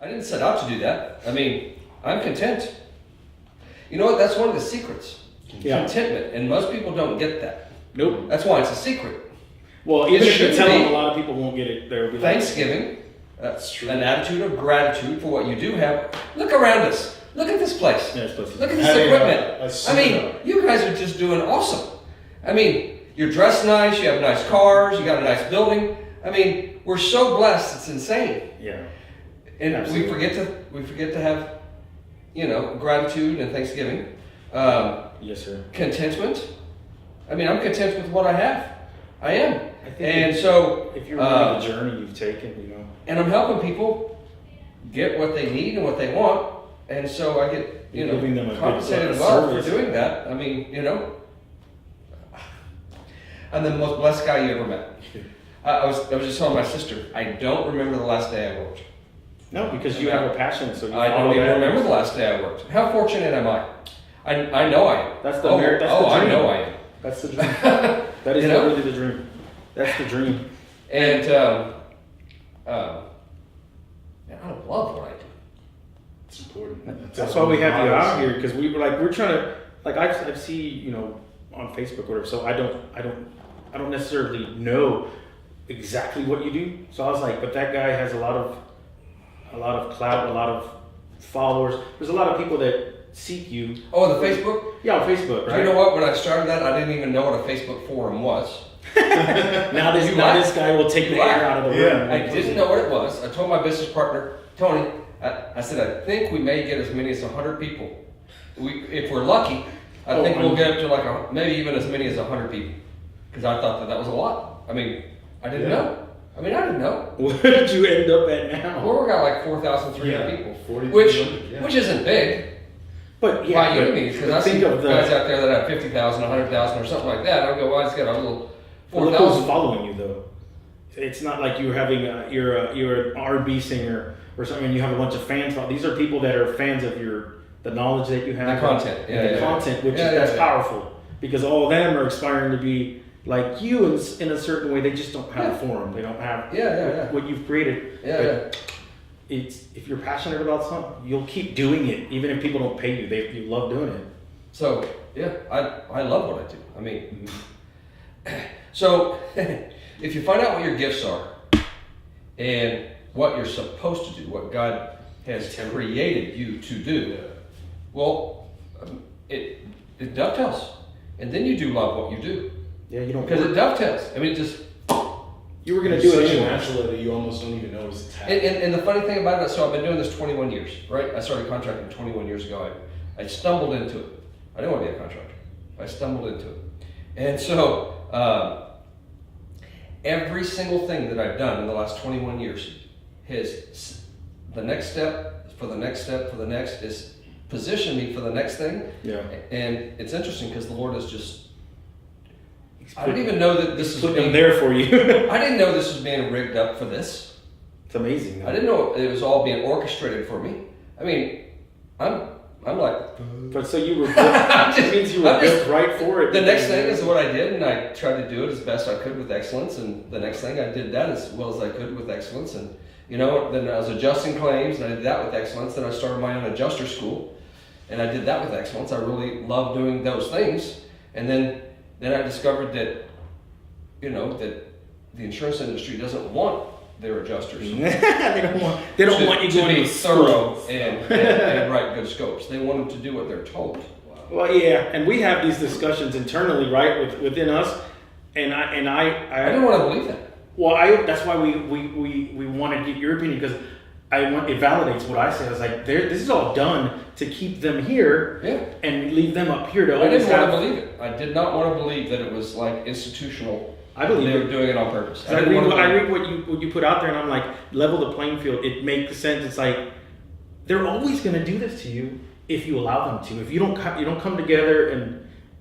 I didn't set out to do that. I mean, I'm content. You know what? That's one of the secrets. Yeah. Contentment. And most people don't get that. Nope. That's why it's a secret. Well, even if you tell them, a lot of people won't get it. They'll be Thanksgiving. That's true. An attitude of gratitude for what you do have. Look around us. Look at this place. Yeah, look at this equipment. I mean, you guys are just doing awesome. I mean, you're dressed nice. You have nice cars. You got a nice building. I mean, we're so blessed. It's insane. Yeah. And we forget to have, gratitude and Thanksgiving. Yes, sir. Contentment. I mean, I'm content with what I have. I am. I think if you remember the journey you've taken, And I'm helping people get what they need and what they want, and so I get giving them a compensated well for doing that. I mean, I'm the most blessed guy you ever met. I was just telling my sister, I don't remember the last day I worked. No, because you have a passion, so I don't even remember the last day I worked. How fortunate am I? I know I am. That's the dream. I know I am. That's the dream. That is literally the dream. That's the dream. And I love what I do. It's important. That's why we have you out here, because we're trying to, I see on Facebook or whatever. So I don't necessarily know exactly what you do. So I was like, but that guy has a lot of clout, a lot of followers. There's a lot of people that seek you. Oh, the Facebook? Yeah, on Facebook, right? Do you know what? When I started that, I didn't even know what a Facebook forum was. now this guy will take the air out of the room. I didn't know what it was. I told my business partner, Tony, I said, I think we may get as many as 100 people. If we're lucky, I think we'll get up to maybe even as many as 100 people. Because I thought that was a lot. I mean, I didn't know. I didn't know. Where did you end up at now? Well, we got 4,300 people, which isn't big. But by any means, because I see guys out there that have 50,000, 100,000, or something like that. I'll go, well, I just got a little 4,000. Look who's following you, though. It's not like you're having you're an R&B singer or something, and you have a bunch of fans. These are people that are fans of the knowledge that you have, the content, content, which is powerful, because all of them are aspiring to be like you in a certain way. They just don't have a forum. They don't have what you've created. If you're passionate about something, you'll keep doing it, even if people don't pay you. You love doing it. So I love what I do. I mean, so if you find out what your gifts are and what you're supposed to do, what God has created you to do, well, it dovetails, and then you do love what you do. Yeah, you don't, because it dovetails. I mean, it just. You were going to do it anyway. Naturally that you almost don't even notice it's happening. And the funny thing about it, so I've been doing this 21 years, right? I started contracting 21 years ago. I stumbled into it. I didn't want to be a contractor. I stumbled into it. And so every single thing that I've done in the last 21 years has the next step for the next step for the next is position me for the next thing. Yeah. And it's interesting because the Lord is just, I didn't even know that this was being there for you. I didn't know this was being rigged up for this. It's amazing. I didn't know it was all being orchestrated for me. I mean, I'm like. But so you were. It means you were built right for it. The next thing is what I did, and I tried to do it as best I could with excellence. And the next thing I did that as well as I could with excellence. And then I was adjusting claims, and I did that with excellence. Then I started my own adjuster school, and I did that with excellence. I really love doing those things, and then I discovered that, that the insurance industry doesn't want their adjusters. they don't want you to be thorough and write good scopes. They want them to do what they're told. Wow. Well, yeah, and we have these discussions internally, right, within us, and I didn't want to believe that. Well, that's why we want to get your opinion, because it validates what I say. I was like, this is all done to keep them here and leave them up here to always want to believe it. I did not want to believe that it was like institutional. I believe they were doing it on purpose. I read what you put out there, and I'm like, level the playing field. It makes sense. It's like they're always going to do this to you if you allow them to. If you don't come together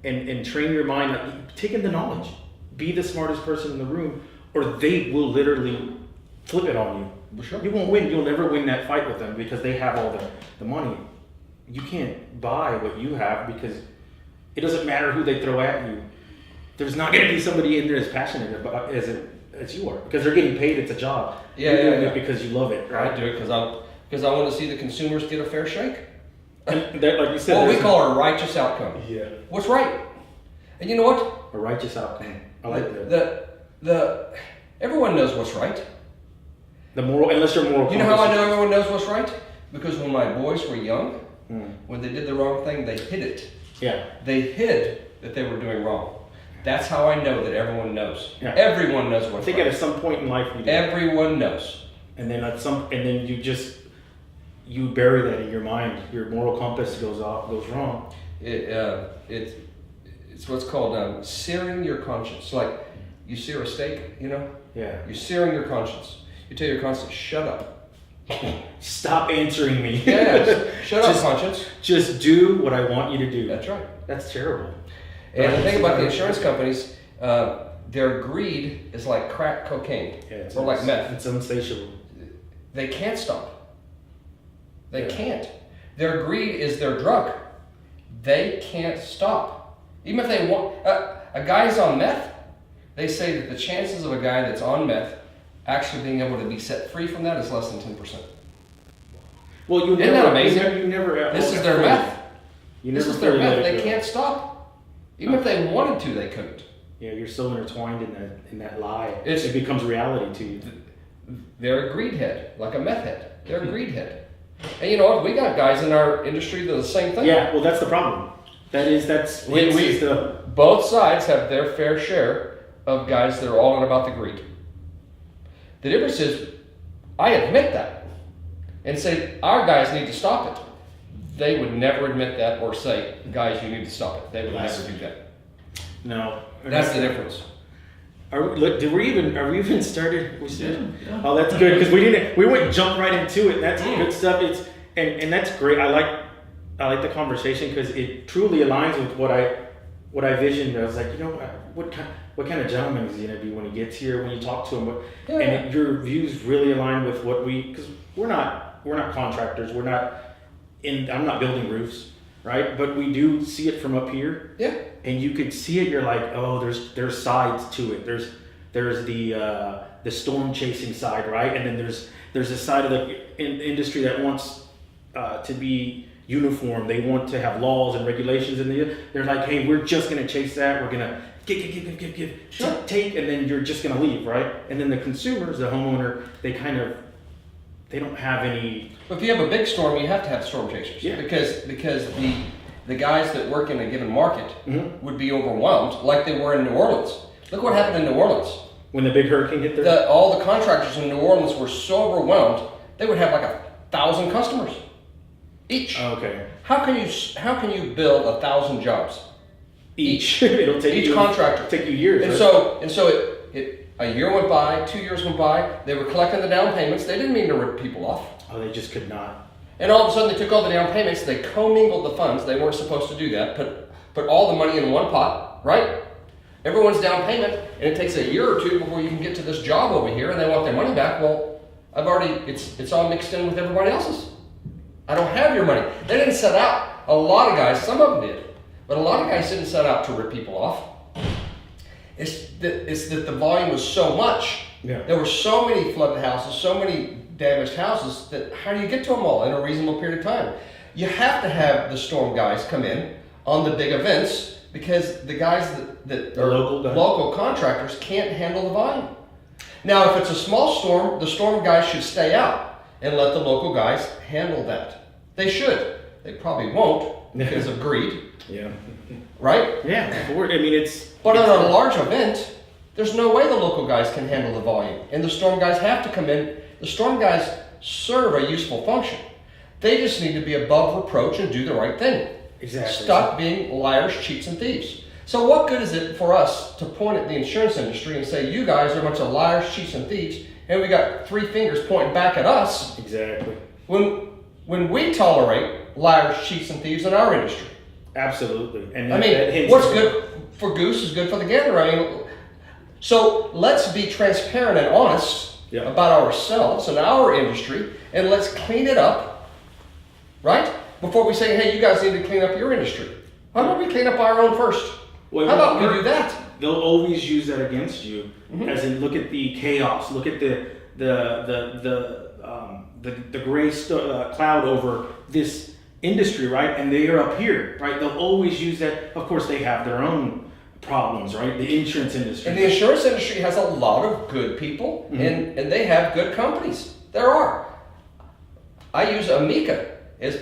and train your mind, like, take in the knowledge, be the smartest person in the room, or they will literally flip it on you. Sure. You won't win. You'll never win that fight with them because they have all the money. You can't buy what you have, because it doesn't matter who they throw at you. There's not going to be somebody in there as passionate as you are, because they're getting paid. It's a job. You're doing it because you love it, right? I do it because because I want to see the consumers get a fair shake. And that, like you said, What we call a righteous outcome. Yeah. What's right? And you know what? a righteous outcome. I like that. Everyone knows what's right. The moral, unless you're moral. You know how I know everyone knows what's right? Because when my boys were young, when they did the wrong thing, they hid it. Yeah. They hid that they were doing wrong. That's how I know that everyone knows. Yeah. Everyone knows what's I think right. at some point in life you do. Everyone knows. And then you bury that in your mind. Your moral compass goes wrong. It's what's called searing your conscience. Like you sear a steak, you know? Yeah. You're searing your conscience. You tell your conscience, shut up. Stop answering me. Yeah, shut up, conscience. Just do what I want you to do. That's right. That's terrible. And the thing about the insurance companies, their greed is like crack cocaine, or like meth. It's insatiable. They can't stop. They can't. Their greed is their drug. They can't stop. Even if they want, a guy's on meth, they say that the chances of a guy that's on meth actually being able to be set free from that is less than 10%. Well, Isn't that amazing? You never. This is their meth. This is their meth. They can't stop. Even if they wanted to, they couldn't. Yeah, you're so intertwined in that lie. It becomes reality to you. They're a greed head, like a meth head. They're a greed head. And you know what? We got guys in our industry that are the same thing. Yeah, well, that's the problem. Both sides have their fair share of guys that are all in about the greed. The difference is, I admit that and say our guys need to stop it. They would never admit that or say, guys, you need to stop it. They would never do that. No. That's the difference. Are we even started? We started? Yeah. Oh, that's good, because we went jump right into it. That's good stuff. And that's great. I like the conversation because it truly aligns with what I visioned. I was like, you know, what kind of gentleman is he gonna be when he gets here? When you talk to him, and your views really align with what because we're not contractors. I'm not building roofs, right? But we do see it from up here. Yeah. And you could see it. You're like, oh, there's sides to it. There's the storm chasing side, right? And then there's a side of the industry that wants to be uniform. They want to have laws and regulations, and they're like, hey, we're just gonna chase that. We're gonna give, take, and then you're just gonna leave, right? And then the consumers, the homeowner, they don't have any. But if you have a big storm, you have to have storm chasers. Yeah. Because the guys that work in a given market would be overwhelmed, like they were in New Orleans. Look what happened in New Orleans. When the big hurricane hit there? All the contractors in New Orleans were so overwhelmed, they would have like 1,000 customers each. Okay. How can you build 1,000 jobs? Each. It'll take each contractor. Take you years. And right? so a year went by, 2 years went by, they were collecting the down payments. They didn't mean to rip people off. Oh, they just could not. And all of a sudden they took all the down payments, they commingled the funds. They weren't supposed to do that. Put all the money in one pot, right? Everyone's down payment, and it takes a year or two before you can get to this job over here, and they want their money back. Well, it's all mixed in with everybody else's. I don't have your money. They didn't set out. A lot of guys, some of them did, but a lot of guys didn't set out to rip people off. It's that the volume was so much. Yeah. There were so many flooded houses, so many damaged houses, that how do you get to them all in a reasonable period of time? You have to have the storm guys come in on the big events, because the guys that are local contractors can't handle the volume. Now, if it's a small storm, the storm guys should stay out and let the local guys handle that. They should. They probably won't because of greed. Yeah. Right? Yeah. I But on a large event, there's no way the local guys can handle the volume, and the storm guys have to come in. The storm guys serve a useful function. They just need to be above reproach and do the right thing. Exactly. Stop being liars, cheats, and thieves. So what good is it for us to point at the insurance industry and say, you guys are a bunch of liars, cheats, and thieves, and we got 3 fingers pointing back at us? Exactly. When we tolerate liars, cheats, and thieves in our industry. Absolutely. And what's good for goose is good for the gander. So let's be transparent and honest about ourselves and our industry, and let's clean it up, right? Before we say, hey, you guys need to clean up your industry. How about we clean up our own first? How about we do that? They'll always use that against you, as in look at the chaos, look at the the gray cloud over this industry, right? And they are up here, right? They'll always use that. Of course, they have their own problems, right? The insurance industry. And the insurance industry has a lot of good people, and they have good companies. There are. I use Amica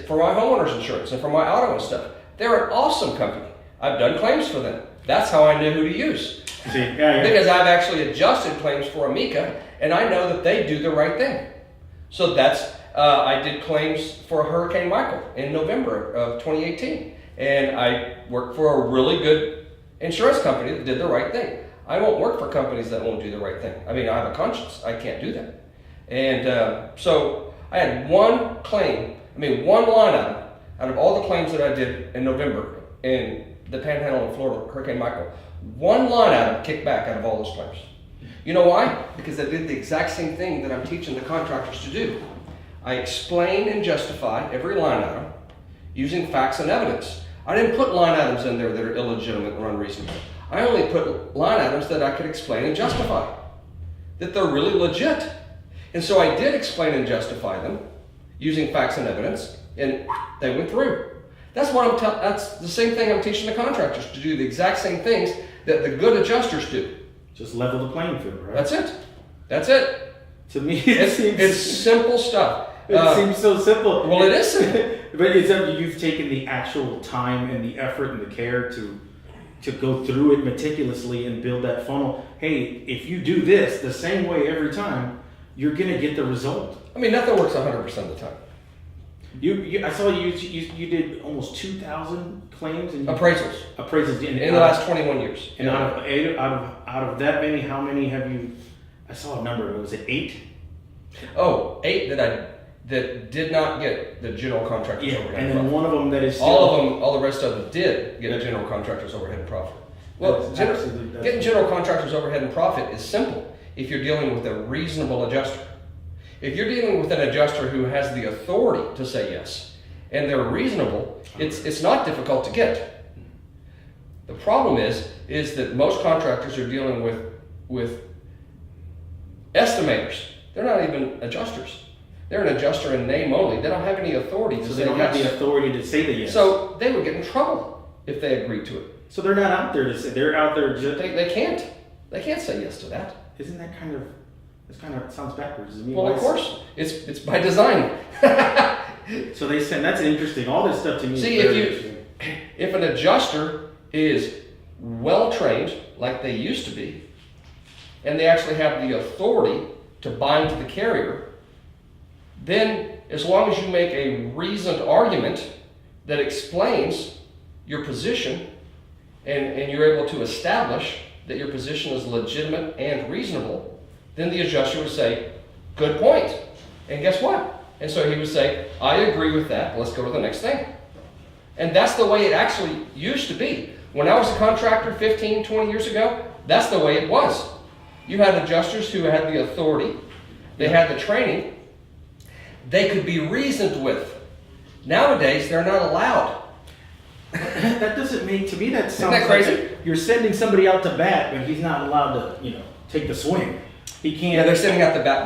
for my homeowner's insurance and for my auto and stuff. They're an awesome company. I've done claims for them. That's how I know who to use. See, Because I've actually adjusted claims for Amica, and I know that they do the right thing. So I did claims for Hurricane Michael in November of 2018, and I worked for a really good insurance company that did the right thing. I won't work for companies that won't do the right thing. I mean, I have a conscience. I can't do that. And so I had one line item out of all the claims that I did in November in the Panhandle in Florida, Hurricane Michael. One line item kicked back out of all those claims. You know why? Because I did the exact same thing that I'm teaching the contractors to do. I explain and justify every line item using facts and evidence. I didn't put line items in there that are illegitimate or unreasonable. I only put line items that I could explain and justify, that they're really legit. And so I did explain and justify them using facts and evidence, and they went through. That's the same thing I'm teaching the contractors, to do the exact same things that the good adjusters do. Just level the playing field, right? That's it. To me, it's simple stuff. It seems so simple. Well, it is simple. But it's that you've taken the actual time and the effort and the care to go through it meticulously and build that funnel. Hey, if you do this the same way every time, you're gonna get the result. I mean, nothing works 100% of the time. I saw you did almost 2,000 claims and appraisals in the last 21 years. And out of that many, how many have you? I saw a number. Was it 8? Oh, 8 that did not get the general contractor's overhead. And then one of them that is still, all the rest of them did get a general contractor's overhead and profit. Well, getting general contractor's overhead and profit is simple if you're dealing with a reasonable adjuster. If you're dealing with an adjuster who has the authority to say yes, and they're reasonable, it's not difficult to get. The problem is that most contractors are dealing with estimators. They're not even adjusters. They're an adjuster in name only. They don't have any authority to say yes. So they don't have the authority to say the yes. So they would get in trouble if they agreed to it. So they're not out there to say, they're out there just... They can't. They can't say yes to that. Isn't that kind of... It sounds backwards. I mean, well, of course. It's by design. So they said, that's interesting. All this stuff to me See, is very interesting. If an adjuster is well-trained, like they used to be, and they actually have the authority to bind to the carrier, then as long as you make a reasoned argument that explains your position and you're able to establish that your position is legitimate and reasonable, then the adjuster would say, good point. And guess what? And so he would say, I agree with that. Let's go to the next thing. And that's the way it actually used to be. When I was a contractor 15, 20 years ago, that's the way it was. You had adjusters who had the authority. They had the training. They could be reasoned with. Nowadays, they're not allowed. That doesn't make, to me, that sounds Isn't that crazy? like you're sending somebody out to bat when he's not allowed to, take the swing. He can't. Yeah, they're sending out the bat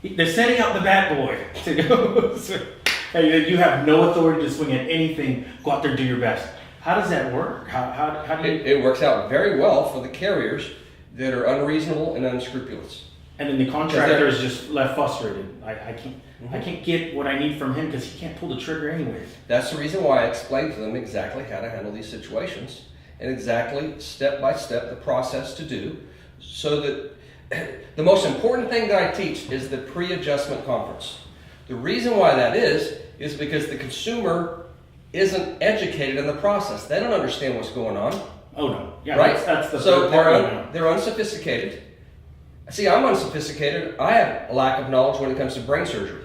boy. They're sending out the bat boy to go. Hey, you have no authority to swing at anything. Go out there and do your best. How does that work? How do you... It works out very well for the carriers that are unreasonable and unscrupulous. And then the contractor is just left frustrated. I can't get what I need from him because he can't pull the trigger anyways. That's the reason why I explained to them exactly how to handle these situations and exactly step by step the process to do, so that the most important thing that I teach is the pre-adjustment conference. The reason why that is because the consumer isn't educated in the process. They don't understand what's going on. Oh no, yeah, right? That's the so part they're unsophisticated. See, I'm unsophisticated. I have a lack of knowledge when it comes to brain surgery.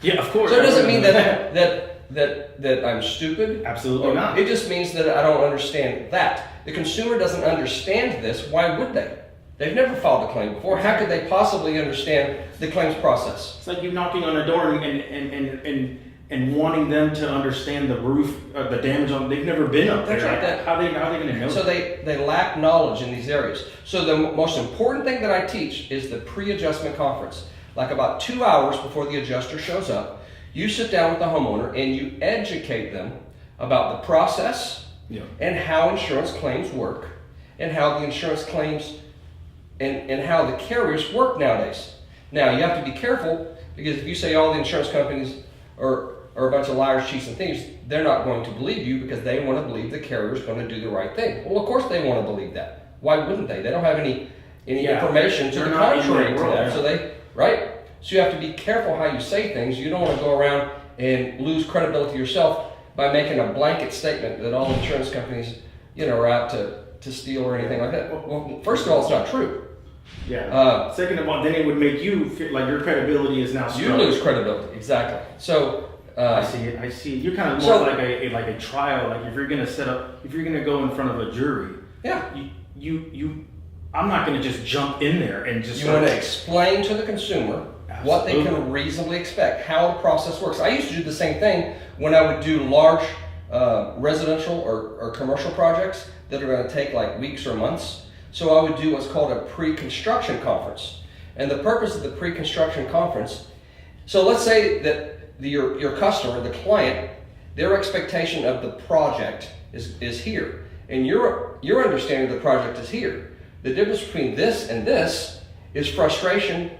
Yeah, of course. So it doesn't mean that I'm stupid. Absolutely not. It just means that I don't understand that. The consumer doesn't understand this. Why would they? They've never filed a claim before. How could they possibly understand the claims process? It's like you knocking on a door and wanting them to understand the roof, the damage on. They've never been up there. That's right. How are they going to know? So they lack knowledge in these areas. So the most important thing that I teach is the pre-adjustment conference. like about 2 hours before the adjuster shows up, you sit down with the homeowner and you educate them about the process and how insurance claims work and how the insurance claims and how the carriers work nowadays. Now, you have to be careful because if you say all the insurance companies are a bunch of liars, cheats, and thieves, they're not going to believe you because they want to believe the carrier is going to do the right thing. Well, of course they want to believe that. Why wouldn't they? They don't have any information to the contrary to that. So So you have to be careful how you say things. You don't want to go around and lose credibility yourself by making a blanket statement that all insurance companies, are out to steal or anything like that. Well, first of all, it's not true. Yeah. Second of all, then it would make you feel like your credibility is now strong. You lose credibility, exactly. So I see. You're kind of more like a trial. Like if you're gonna go in front of a jury. Yeah. I'm not gonna just jump in there and just. You want to explain to the consumer what they can reasonably expect, how the process works. I used to do the same thing when I would do large residential or commercial projects that are going to take like weeks or months. So I would do what's called a pre-construction conference. And the purpose of the pre-construction conference, so let's say that your customer, the client, their expectation of the project is here. And your understanding of the project is here. The difference between this and this is frustration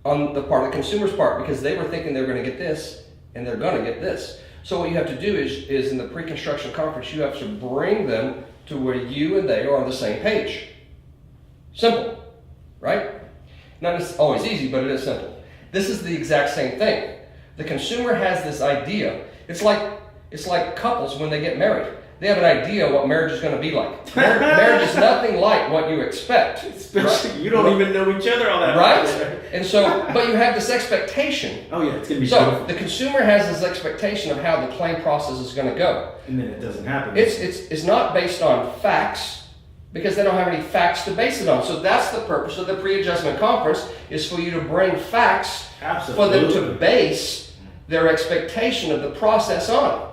on the part of the consumer's part because they were thinking they're going to get this and they're going to get this. So what you have to do is in the pre-construction conference, you have to bring them to where you and they are on the same page. Simple, right? Not always easy, but it is simple. This is the exact same thing. The consumer has this idea. It's like couples when they get married. They have an idea what marriage is going to be like. Marriage is nothing like what you expect. Especially, right? You don't even know each other all that right? much. And so, but you have this expectation. Oh yeah, it's going to be so beautiful. The consumer has this expectation of how the claim process is going to go. And then it doesn't happen. It's not based on facts because they don't have any facts to base it on. So that's the purpose of the pre-adjustment conference is for you to bring facts for them to base their expectation of the process on.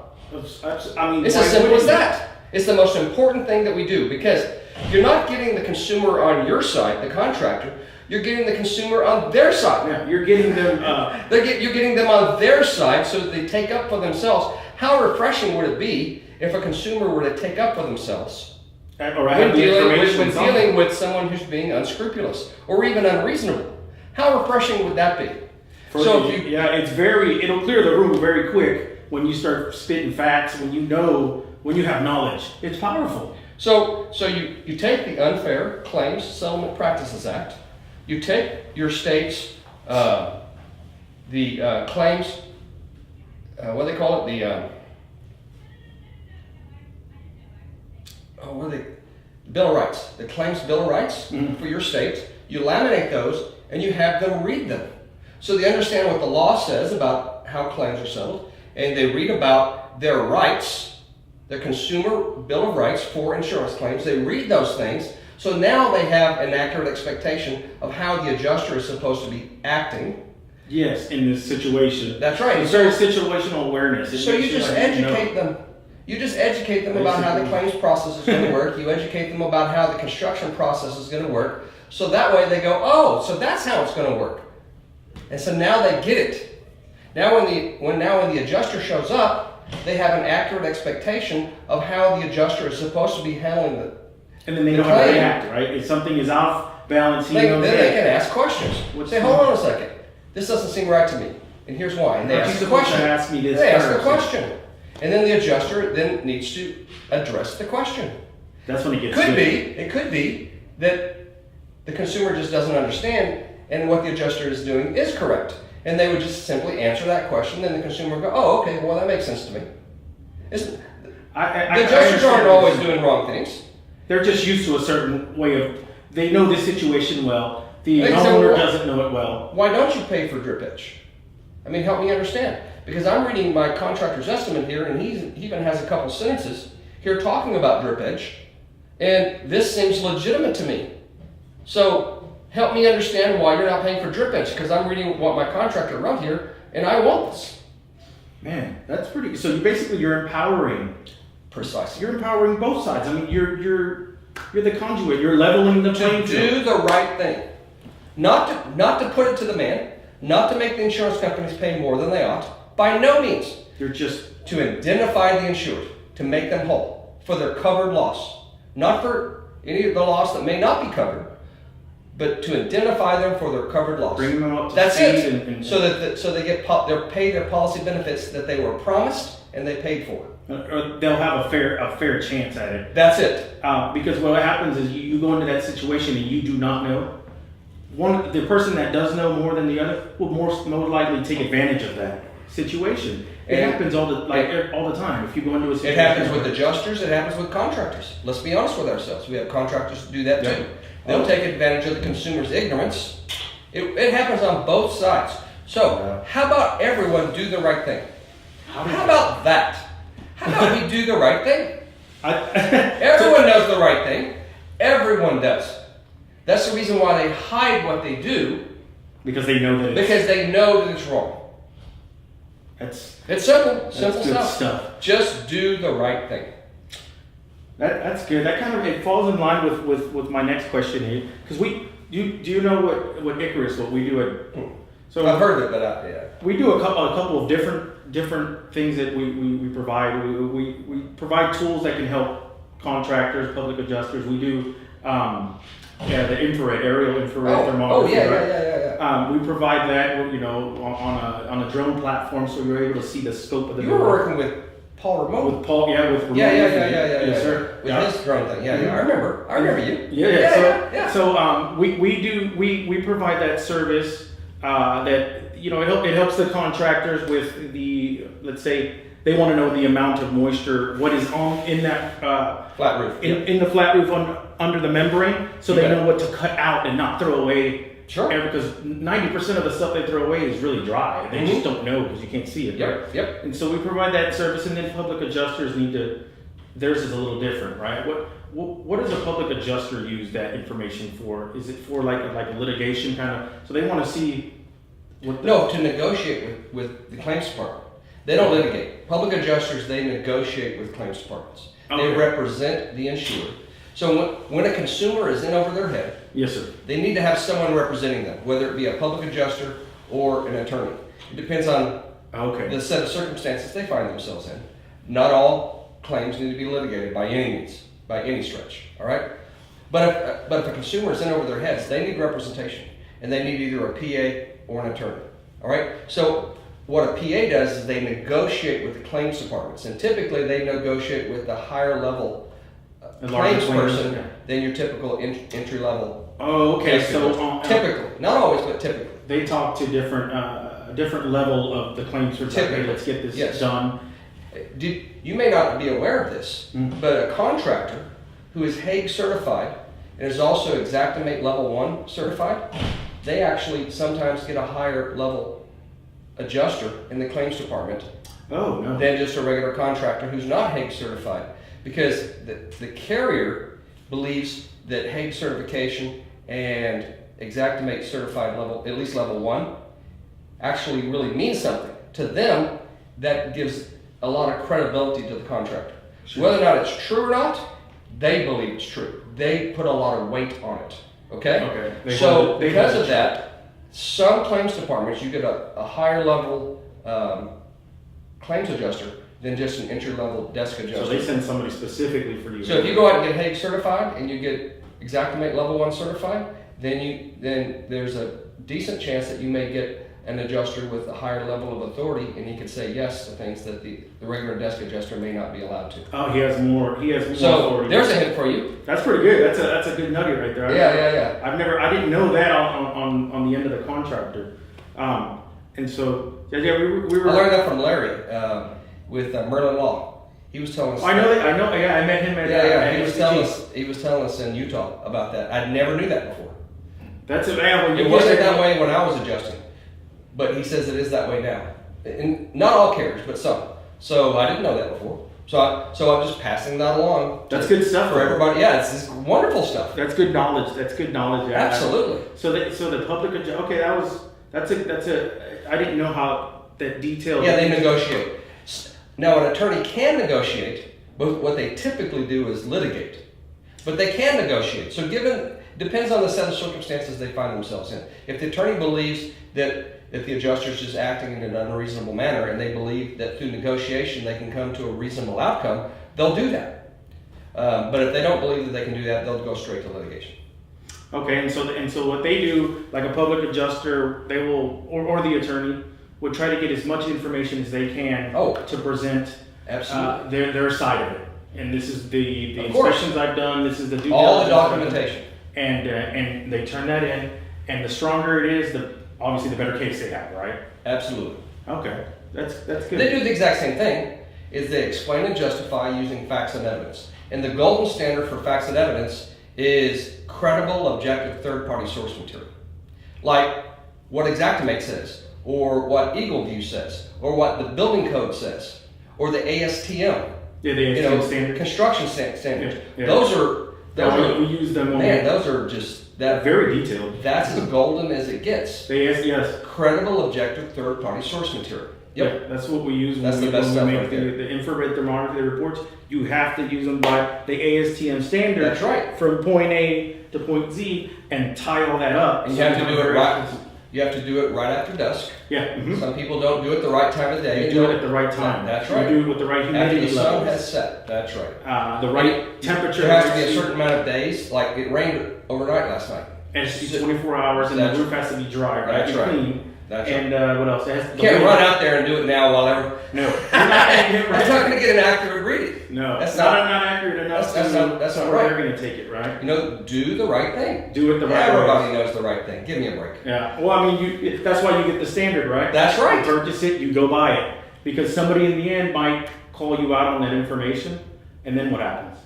I mean, it's as simple as that. It's the most important thing that we do because you're not getting the consumer on your side, the contractor. You're getting the consumer on their side. Yeah, you're getting them. You're getting them on their side so that they take up for themselves. How refreshing would it be if a consumer were to take up for themselves when dealing with someone who's being unscrupulous or even unreasonable? How refreshing would that be? It'll clear the room very quick. When you start spitting facts, when you have knowledge, it's powerful. So you take the Unfair Claims Settlement Practices Act, you take your state's claims, what do they call it? Bill of Rights, the Claims Bill of Rights for your state. You laminate those and you have them read them, so they understand what the law says about how claims are settled. And they read about their rights, their consumer bill of rights for insurance claims. They read those things. So now they have an accurate expectation of how the adjuster is supposed to be acting. Yes, in this situation. That's right. It's very situational awareness. So you just educate them. You just educate them about how the claims process is going to work. You educate them about how the construction process is going to work. So that way they go, oh, so that's how it's going to work. And so now they get it. Now when the adjuster shows up, they have an accurate expectation of how the adjuster is supposed to be handling the And then they know how to react, right? If something is off balance, then they can ask questions. Say, hold on a second. This doesn't seem right to me. And here's why. And they ask the question. They ask the question. And then the adjuster then needs to address the question. That's when it gets It could be that the consumer just doesn't understand and what the adjuster is doing is correct. And they would just simply answer that question, then the consumer would go, oh, okay, well, that makes sense to me. The adjusters aren't always doing wrong things. They're just used to a certain way of, they know this situation well. The homeowner doesn't know it well. Why don't you pay for drip edge? I mean, help me understand. Because I'm reading my contractor's estimate here, and he even has a couple sentences here talking about drip edge, and this seems legitimate to me. So help me understand why you're not paying for drip edge, because I'm reading what my contractor wrote here, and I want this. Man, that's pretty. So you're empowering. Precisely. You're empowering both sides. I mean, you're the conduit. You're leveling the playing field. To do the right thing. Not to put it to the man, not to make the insurance companies pay more than they ought. By no means. You're just to indemnify the insured, to make them whole for their covered loss, not for any of the loss that may not be covered, but to indemnify them for their covered loss. Bring them up to That's speed it. So they get they're paid their policy benefits that they were promised and they paid for. or they'll have a fair chance at it. That's it. Because what happens is you go into that situation and you do not know. The person that does know more than the other will most likely take advantage of that situation. It happens all the time. If you go into a situation, it happens with adjusters. It happens with contractors. Let's be honest with ourselves. We have contractors who do that too. They'll take advantage of the consumer's ignorance. It happens on both sides. So how about everyone do the right thing? How about that? How about we do the right thing? Everyone knows the right thing. Everyone does. That's the reason why they hide what they do. Because they know that it's wrong. It's simple stuff. Just do the right thing. That's good. That kind of it falls in line with my next question, because do you know what Icarus, what we do at? So I've heard of it, but yeah. We do a couple of different things that we provide. We provide tools that can help contractors, public adjusters. We do the aerial infrared thermography. Yeah. We provide that, on a drone platform, so you're able to see the scope of the. You were working with Paul Ramon. With Paul, with Ramon. Yeah, sir. With his drone thing. Yeah. I remember you. Yeah. So we provide that service that it helps the contractors with the, let's say they want to know the amount of moisture, what is in that flat roof, in the flat roof under the membrane, so they know what to cut out and not throw away. Sure. Because 90% of the stuff they throw away is really dry. They just don't know because you can't see it. Yep. And so we provide that service, and then public adjusters theirs is a little different, right? What does a public adjuster use that information for? Is it for like a litigation kind of? So they want to see to negotiate with the claims department. They don't litigate. Public adjusters, they negotiate with claims departments. Okay. They represent the insured. So when a consumer is in over their head, yes, sir, they need to have someone representing them, whether it be a public adjuster or an attorney. It depends on the set of circumstances they find themselves in. Not all claims need to be litigated by any means, by any stretch. All right, but if a consumer is in over their heads, they need representation, and they need either a PA or an attorney. All right, so what a PA does is they negotiate with the claims departments, and typically they negotiate with the higher level claims person than your typical entry level. Oh, okay. So typically, not always, but typically, they talk to different level of the claims person. Typically, let's get this done. You may not be aware of this, but a contractor who is Hague certified and is also Xactimate Level 1 certified, they actually sometimes get a higher level adjuster in the claims department than just a regular contractor who's not Hague certified, because the carrier believes that Hague certification and Xactimate certified level, at least level 1, actually really means something. To them, that gives a lot of credibility to the contractor. Sure. Whether or not it's true or not, they believe it's true. They put a lot of weight on it. Okay? So because of that, some claims departments, you get a higher level claims adjuster than just an entry level desk adjuster. So they send somebody specifically for you. So if you go out and get Hague certified and you get Xactimate Level 1 certified, then there's a decent chance that you may get an adjuster with a higher level of authority, and he could say yes to things that the regular desk adjuster may not be allowed to. Oh, he has more so authority. There's a hint for you. That's pretty good. That's a good nugget right there. Yeah. I didn't know that on the end of the contractor. And so we were. I learned that from Larry with Merlin Law. He was telling us. I know. Yeah, I met him at. He was telling us in Utah about that. I never knew that before. That's it. It wasn't that way when I was adjusting, but he says it is that way now. And not all carriers, but some. So I didn't know that before. So I'm just passing that along. That's good stuff for everybody. Yeah, it's wonderful stuff. That's good knowledge. Yeah. Absolutely. So the public. Okay, that's a. I didn't know how that detail. Yeah, they negotiate. Now, an attorney can negotiate, but what they typically do is litigate. But they can negotiate. So given Depends on the set of circumstances they find themselves in. If the attorney believes that the adjuster is just acting in an unreasonable manner and they believe that through negotiation they can come to a reasonable outcome, they'll do that. But if they don't believe that they can do that, they'll go straight to litigation. Okay, and so what they do, like a public adjuster, they will, or the attorney, would try to get as much information as they can to present their side of it. And this is the inspections I've done. This is the due all the diligence documentation, and they turn that in. And the stronger it is, obviously the better case they have, right? Absolutely. Okay, that's good. They do the exact same thing. Is they explain and justify using facts and evidence. And the golden standard for facts and evidence is credible, objective, third-party source material. Like what Xactimate says, or what Eagle View says, or what the building code says, or the ASTM. Yeah, the ASTM standard. Construction standards. Yeah. Those are we use them. Those are just very detailed. That's as golden as it gets. Yes. Credible, objective, third-party source material. Yep. Yeah, that's what we use when we make the infrared thermometry reports. You have to use them by the ASTM standard. That's right. From point A to point Z and tie all that up. And you have to do it right. You have to do it right after dusk. Yeah. Mm-hmm. Some people don't do it the right time of day. You do it at the right time. That's right. You do it with the right humidity after the levels. sun has set. That's right. The right temperature. There has to be a certain amount of days. Like it rained overnight last night. And it should be 24 hours, and the roof has to be dry, right? That's right. Clean. That's and right. What else? You can't run out there and do it now while ever. No. You're not going to get an accurate reading. No. That's not accurate enough. That's not right. They're going to take it, right? Do the right thing. Do it the right way. Everybody knows the right thing. Give me a break. Yeah. Well, I mean, that's why you get the standard, right? That's right. You purchase it, you go buy it. Because somebody in the end might call you out on that information, and then what happens?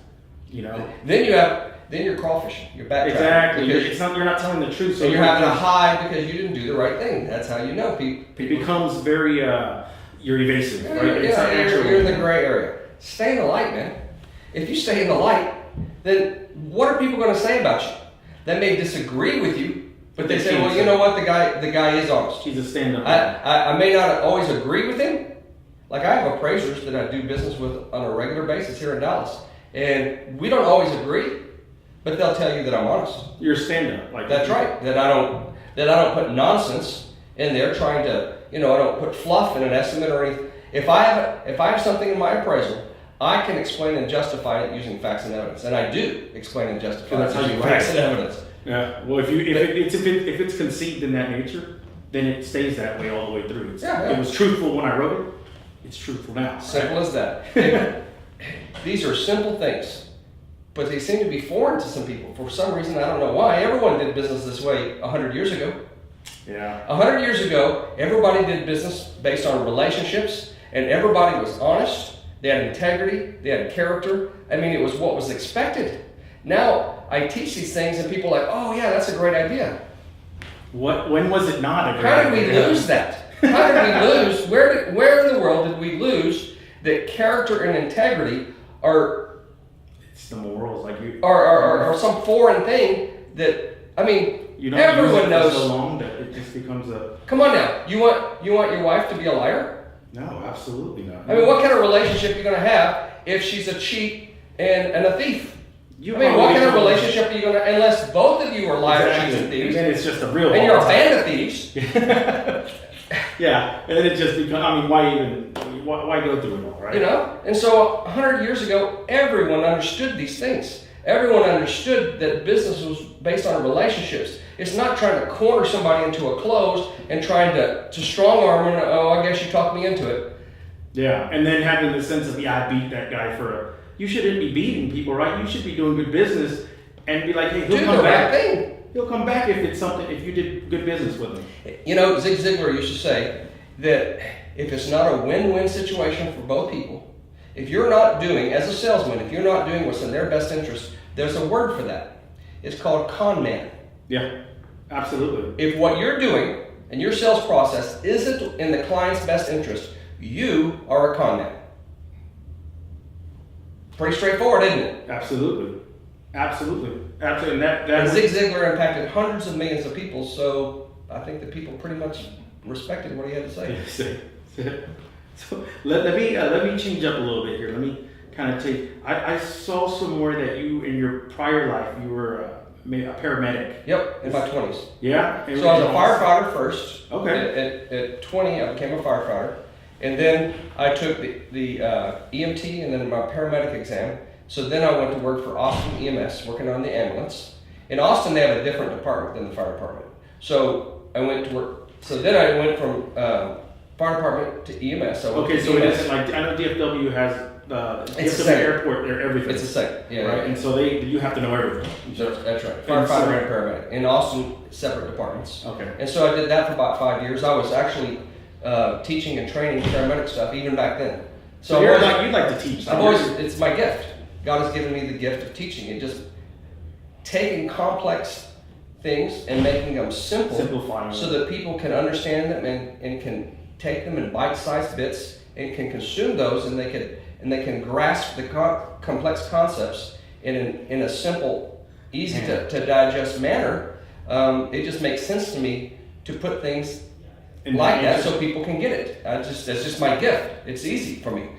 Then you're crawfishing. You're backtracking. Exactly. You're not telling the truth. So you're having to hide because you didn't do the right thing. That's how you know people. It becomes very you're evasive, right? You're in the gray area. Stay in the light, man. If you stay in the light, then what are people going to say about you? They may disagree with you, but they say, well, you know what? The guy is honest. He's a stand-up. I may not always agree with him. Like I have appraisers that I do business with on a regular basis here in Dallas, and we don't always agree. But they'll tell you that I'm honest. You're a stand-up, like that's right. That I don't put nonsense in there trying to, I don't put fluff in an estimate or anything. If I have something in my appraisal, I can explain and justify it using facts and evidence, and I do explain and justify it using facts and evidence. Yeah. Well, if it's conceived in that nature, then it stays that way all the way through. It was truthful when I wrote it. It's truthful now. Simple as that. These are simple things. But they seem to be foreign to some people. For some reason, I don't know why. Everyone did business this way 100 years ago. Yeah. 100 years ago, everybody did business based on relationships, and everybody was honest. They had integrity. They had character. I mean, it was what was expected. Now, I teach these things, and people are like, oh, yeah, that's a great idea. When was it not a great idea? How did we lose that? How did we lose? Where in the world did we lose that character and integrity are... the morals, like you or some foreign thing that everyone knows. So long that it just becomes a. Come on now, you want your wife to be a liar? No, absolutely not. I mean, what kind of relationship are you going to have if she's a cheat and a thief? What kind of relationship are you going to, unless both of you are liars, cheats, and thieves? And then it's just a real. And you're a band of thieves. Yeah, and then it just becomes. Why go through it all, right? And so 100 years ago, everyone understood these things. Everyone understood that business was based on relationships. It's not trying to corner somebody into a close and trying to strong arm them. Oh, I guess you talked me into it. Yeah, and then having the sense of, I beat that guy you shouldn't be beating people, right? You should be doing good business and be like, hey, he'll come back. He'll come back if you did good business with him. Zig Ziglar used to say that if it's not a win-win situation for both people, if you're not doing, as a salesman, if you're not doing what's in their best interest, there's a word for that. It's called con man. Yeah, absolutely. If what you're doing and your sales process isn't in the client's best interest, you are a con man. Pretty straightforward, isn't it? Absolutely. And and Zig Ziglar impacted hundreds of millions of people, so I think that people pretty much respected what he had to say. So let me change up a little bit here. Let me kind of take. I saw somewhere that you in your prior life you were a paramedic. Yep, in my 20s. Yeah. So I was a firefighter first. Okay. At 20, I became a firefighter, and then I took the EMT and then my paramedic exam. So then I went to work for Austin EMS, working on the ambulance. In Austin, they have a different department than the fire department. So I went to work. So then I went from fire department to EMS. So it isn't like, I know DFW has it's the airport, they're everything. It's the same, yeah. Right, and so you have to know everything. That's right. Firefighter and paramedic. In Austin, separate departments. Okay. And so I did that for about 5 years. I was actually teaching and training paramedic stuff even back then. So you like to teach. It's my gift. God has given me the gift of teaching and just taking complex things and making them simplifying so that people can understand them and can take them in bite-sized bits and can consume those, and they can grasp the complex concepts in a simple, easy to digest manner. It just makes sense to me to put things like that so people can get it. That's just my gift. It's easy for me.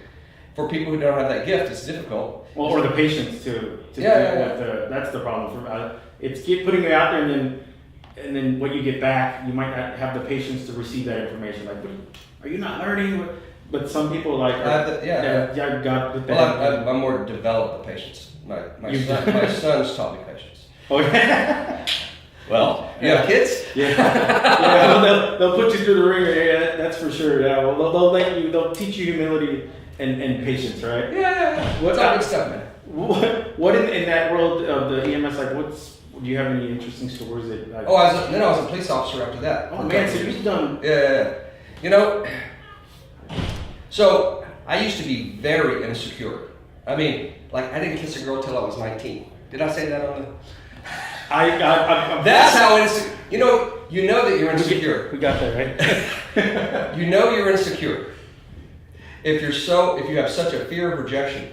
For people who don't have that gift, it's difficult. Well, or the patience to that's the problem. It's putting it out there, and then what you get back, you might not have the patience to receive that information. Like, are you not learning? But some people like, I'm more developed the patience. My son's taught me patience. Oh yeah. Well, you have kids? Yeah. Well, they'll put you through the ringer. Yeah, that's for sure. Yeah. Well, they'll teach you humility and patience, right? Yeah. What's all good stuff, man? What in that world of the EMS, like, do you have any interesting stories that? Like, I was a police officer after that. Oh man, so you've done. Yeah. You know, so I used to be very insecure. I mean, like, I didn't kiss a girl till I was 19. Did I say that on the? That's how insecure. You know that you're insecure. We got that right. You know you're insecure if you have such a fear of rejection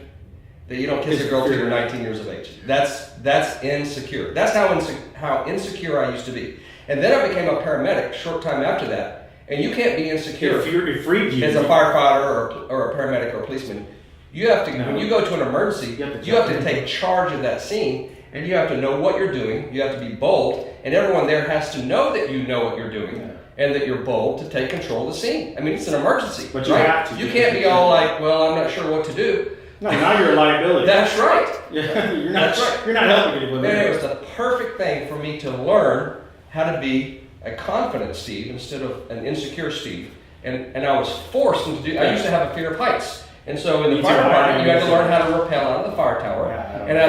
that you don't kiss a girl till you're 19 years of age. That's insecure. That's how insecure I used to be. And then I became a paramedic short time after that. And you can't be insecure it freed you. As a firefighter or a paramedic or a policeman. You have to when you go to an emergency, you have to take charge of that scene. And you have to know what you're doing. You have to be bold. And everyone there has to know that you know what you're doing. Yeah. And that you're bold to take control of the scene. I mean, it's an emergency. But you have to. You can't be all like, well, I'm not sure what to do. No, now you're a liability. That's right. Yeah, you're not helping anyone. And it was the perfect thing for me to learn how to be a confident Steve instead of an insecure Steve. And I was forced into do. I used to have a fear of heights. And so in the fire department, you had to learn how to rappel out of the fire tower. Yeah, and I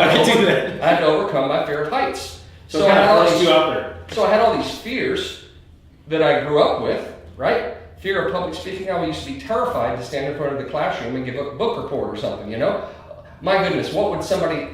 had to overcome my fear of heights. So I had all these fears that I grew up with, right? Fear of public speaking. I used to be terrified to stand in front of the classroom and give a book report or something, My goodness, what would somebody,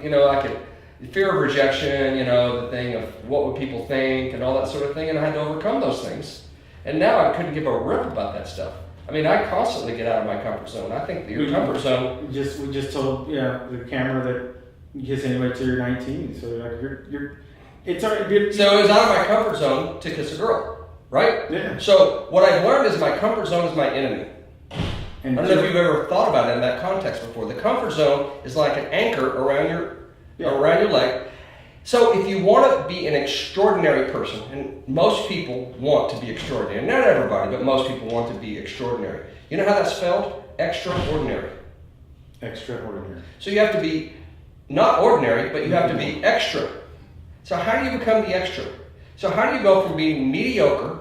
fear of rejection, the thing of what would people think and all that sort of thing. And I had to overcome those things. And now I couldn't give a rip about that stuff. I mean, I constantly get out of my comfort zone. I think that your comfort zone. We just told the camera that you kiss anybody till you're 19. So you're it's already. So it was out of my comfort zone to kiss a girl, right? Yeah. So what I've learned is my comfort zone is my enemy. And I don't know if you've ever thought about it in that context before. The comfort zone is like an anchor around your leg. So if you want to be an extraordinary person, and most people want to be extraordinary, not everybody, but most people want to be extraordinary. You know how that's spelled? Extraordinary. Extraordinary. So you have to be not ordinary, but you have to be extra. So how do you become the extra? So how do you go from being mediocre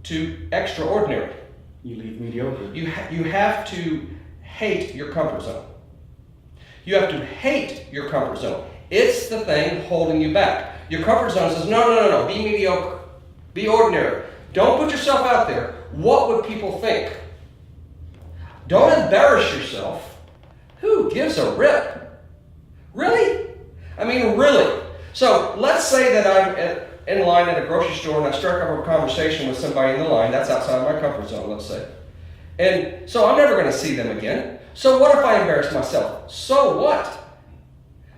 to extraordinary? You leave mediocre. You have to hate your comfort zone. You have to hate your comfort zone. It's the thing holding you back. Your comfort zone says, no, be mediocre. Be ordinary. Don't put yourself out there. What would people think? Don't embarrass yourself. Who gives a rip? Really? I mean, really. So let's say that I'm in line at a grocery store and I strike up a conversation with somebody in the line. That's outside my comfort zone, let's say. And so I'm never going to see them again. So what if I embarrass myself? So what?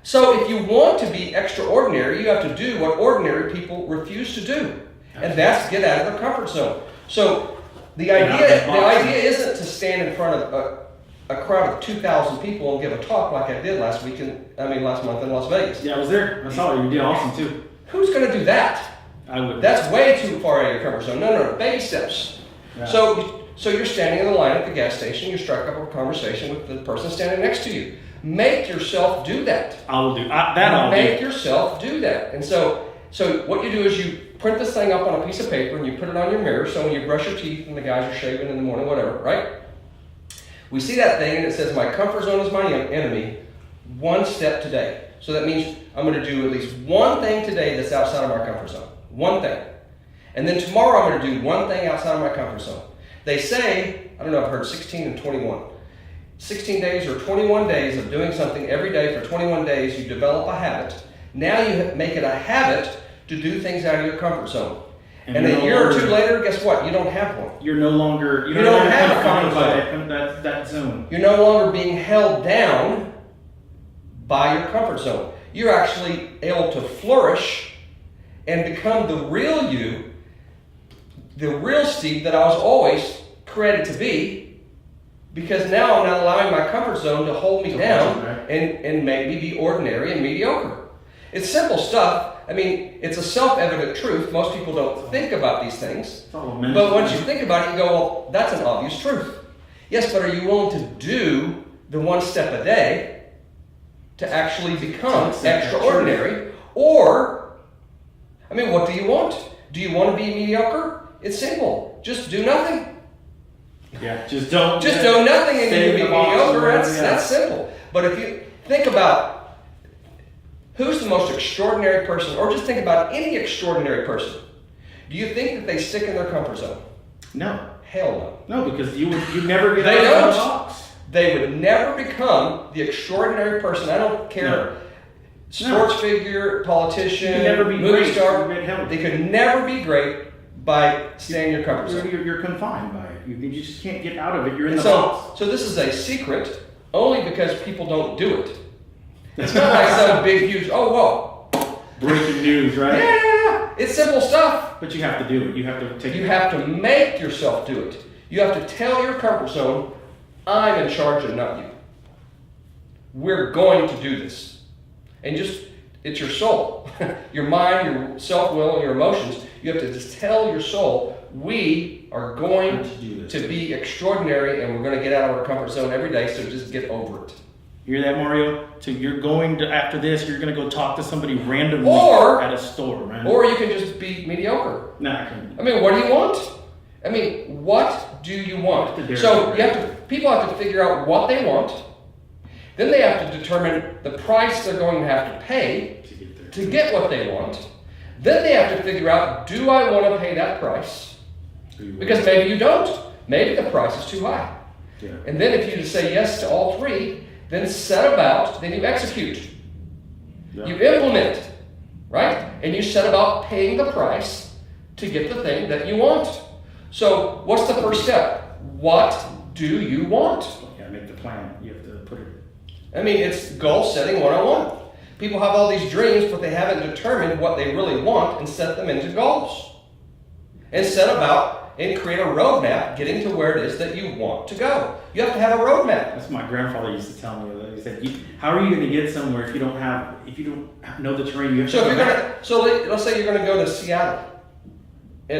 So if you want to be extraordinary, you have to do what ordinary people refuse to do. And that's get out of the comfort zone. So the idea isn't to stand in front of a crowd of 2,000 people and give a talk like I did last month in Las Vegas. Yeah, I was there. I saw you. You did awesome too. Who's going to do that? I would. That's way too far out of your comfort zone. No, baby steps. Yeah. So you're standing in the line at the gas station, you strike up a conversation with the person standing next to you. Make yourself do that. I will do that. Make yourself do that. And so what you do is you print this thing up on a piece of paper and you put it on your mirror. So when you brush your teeth and the guys are shaving in the morning, whatever, right? We see that thing and it says, my comfort zone is my enemy, one step today. So that means I'm going to do at least one thing today that's outside of my comfort zone. One thing. And then tomorrow I'm going to do one thing outside of my comfort zone. They say, I don't know, I've heard 16 and 21. 16 days or 21 days of doing something every day for 21 days, you develop a habit. Now you make it a habit to do things out of your comfort zone. And a year or two later, guess what? You don't have one. You're no longer, you don't have a comfort zone. That zone. You're no longer being held down by your comfort zone. You're actually able to flourish and become the real you, the real Steve that I was always created to be, because now I'm not allowing my comfort zone to hold me down and make me be ordinary and mediocre. It's simple stuff. I mean, it's a self-evident truth. Most people don't think about these things. But once you think about it, you go, well, that's an obvious truth. Yes, but are you willing to do the one step a day to actually become extraordinary? Or, I mean, what do you want? Do you want to be mediocre? It's simple. Just do nothing. Yeah, just do nothing and you be mediocre. That's simple. But if you think about who's the most extraordinary person, or just think about any extraordinary person, do you think that they stick in their comfort zone? No. Hell no. No, because you never get out of the box. They would never become the extraordinary person. I don't care. No. Sports figure, politician, movie star. They could never be great by staying in your comfort zone. You're confined by it. You just can't get out of it. You're in the box. So this is a secret only because people don't do it. It's not like some big, huge, breaking news, right? Yeah, it's simple stuff. But you have to do it. You have to take it. You have to make yourself do it. You have to tell your comfort zone, I'm in charge and not you. We're going to do this. And it's your soul, your mind, your self-will, and your emotions. You have to just tell your soul, we are going to be extraordinary and we're going to get out of our comfort zone every day, so just get over it. You hear that, Mario? So you're going to, after this, you're going to go talk to somebody randomly at a store, man. Or you can just be mediocre. Nah, I mean, what do you want? I mean, what do you want? So people have to figure out what they want. Then they have to determine the price they're going to have to pay to get what they want. Then they have to figure out, do I want to pay that price? Because maybe you don't. Maybe the price is too high. Yeah. And then if you just say yes to all three, then set about, then you execute. Yeah. You implement, right? And you set about paying the price to get the thing that you want. So what's the first step? What do you want? Yeah, make the plan. You have to put it. I mean, it's goal setting 101. People have all these dreams, but they haven't determined what they really want and set them into goals. And set about and create a roadmap getting to where it is that you want to go. You have to have a roadmap. That's what my grandfather used to tell me. He said, "How are you going to get somewhere if you don't know the terrain? You have to let's say you're going to go to Seattle,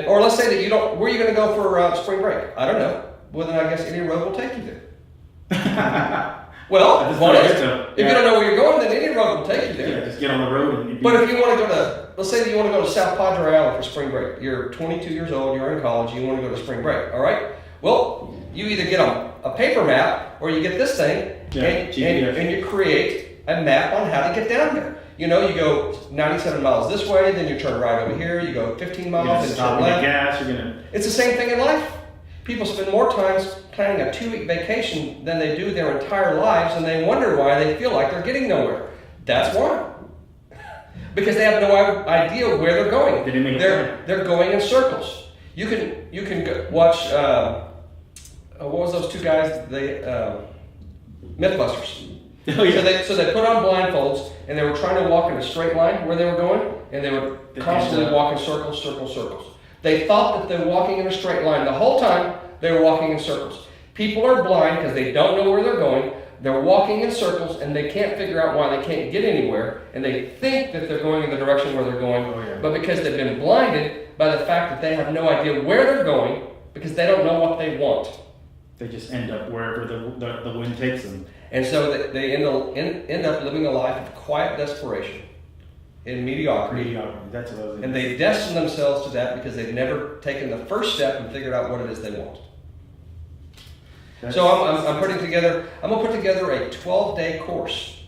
or let's say that you don't. Where are you going to go for spring break? I don't know. Well, then I guess any road will take you there. Well, if you don't know where you're going, then any road will take you there. Yeah, just get on the road. But if you want to go to, let's say that you want to go to South Padre Island for spring break. You're 22 years old, you're in college, you want to go to spring break, all right? Well, you either get a paper map or you get this thing and you create a map on how to get down there. You know, you go 97 miles this way, then you turn right over here, you go 15 miles, then turn left. It's the same thing in life. People spend more time planning a 2-week vacation than they do their entire lives, and they wonder why they feel like they're getting nowhere. That's why. Because they have no idea where they're going. They're going in circles. You can watch what was those two guys? Mythbusters. Oh, yeah. So they put on blindfolds and they were trying to walk in a straight line where they were going, and they would constantly walk in circles, circles, circles. They thought that they were walking in a straight line. The whole time they were walking in circles. People are blind because they don't know where they're going. they're walking in circles and they can't figure out why they can't get anywhere, and they think that they're going in the direction where they're going, but because they've been blinded by the fact that they have no idea where they're going because they don't know what they want. They just end up wherever the wind takes them. And so they end up living a life of quiet desperation, in mediocrity. That's what I was. And they destine themselves to that because they've never taken the first step and figured out what it is they want. So I'm putting together. I'm gonna put together a 12-day course.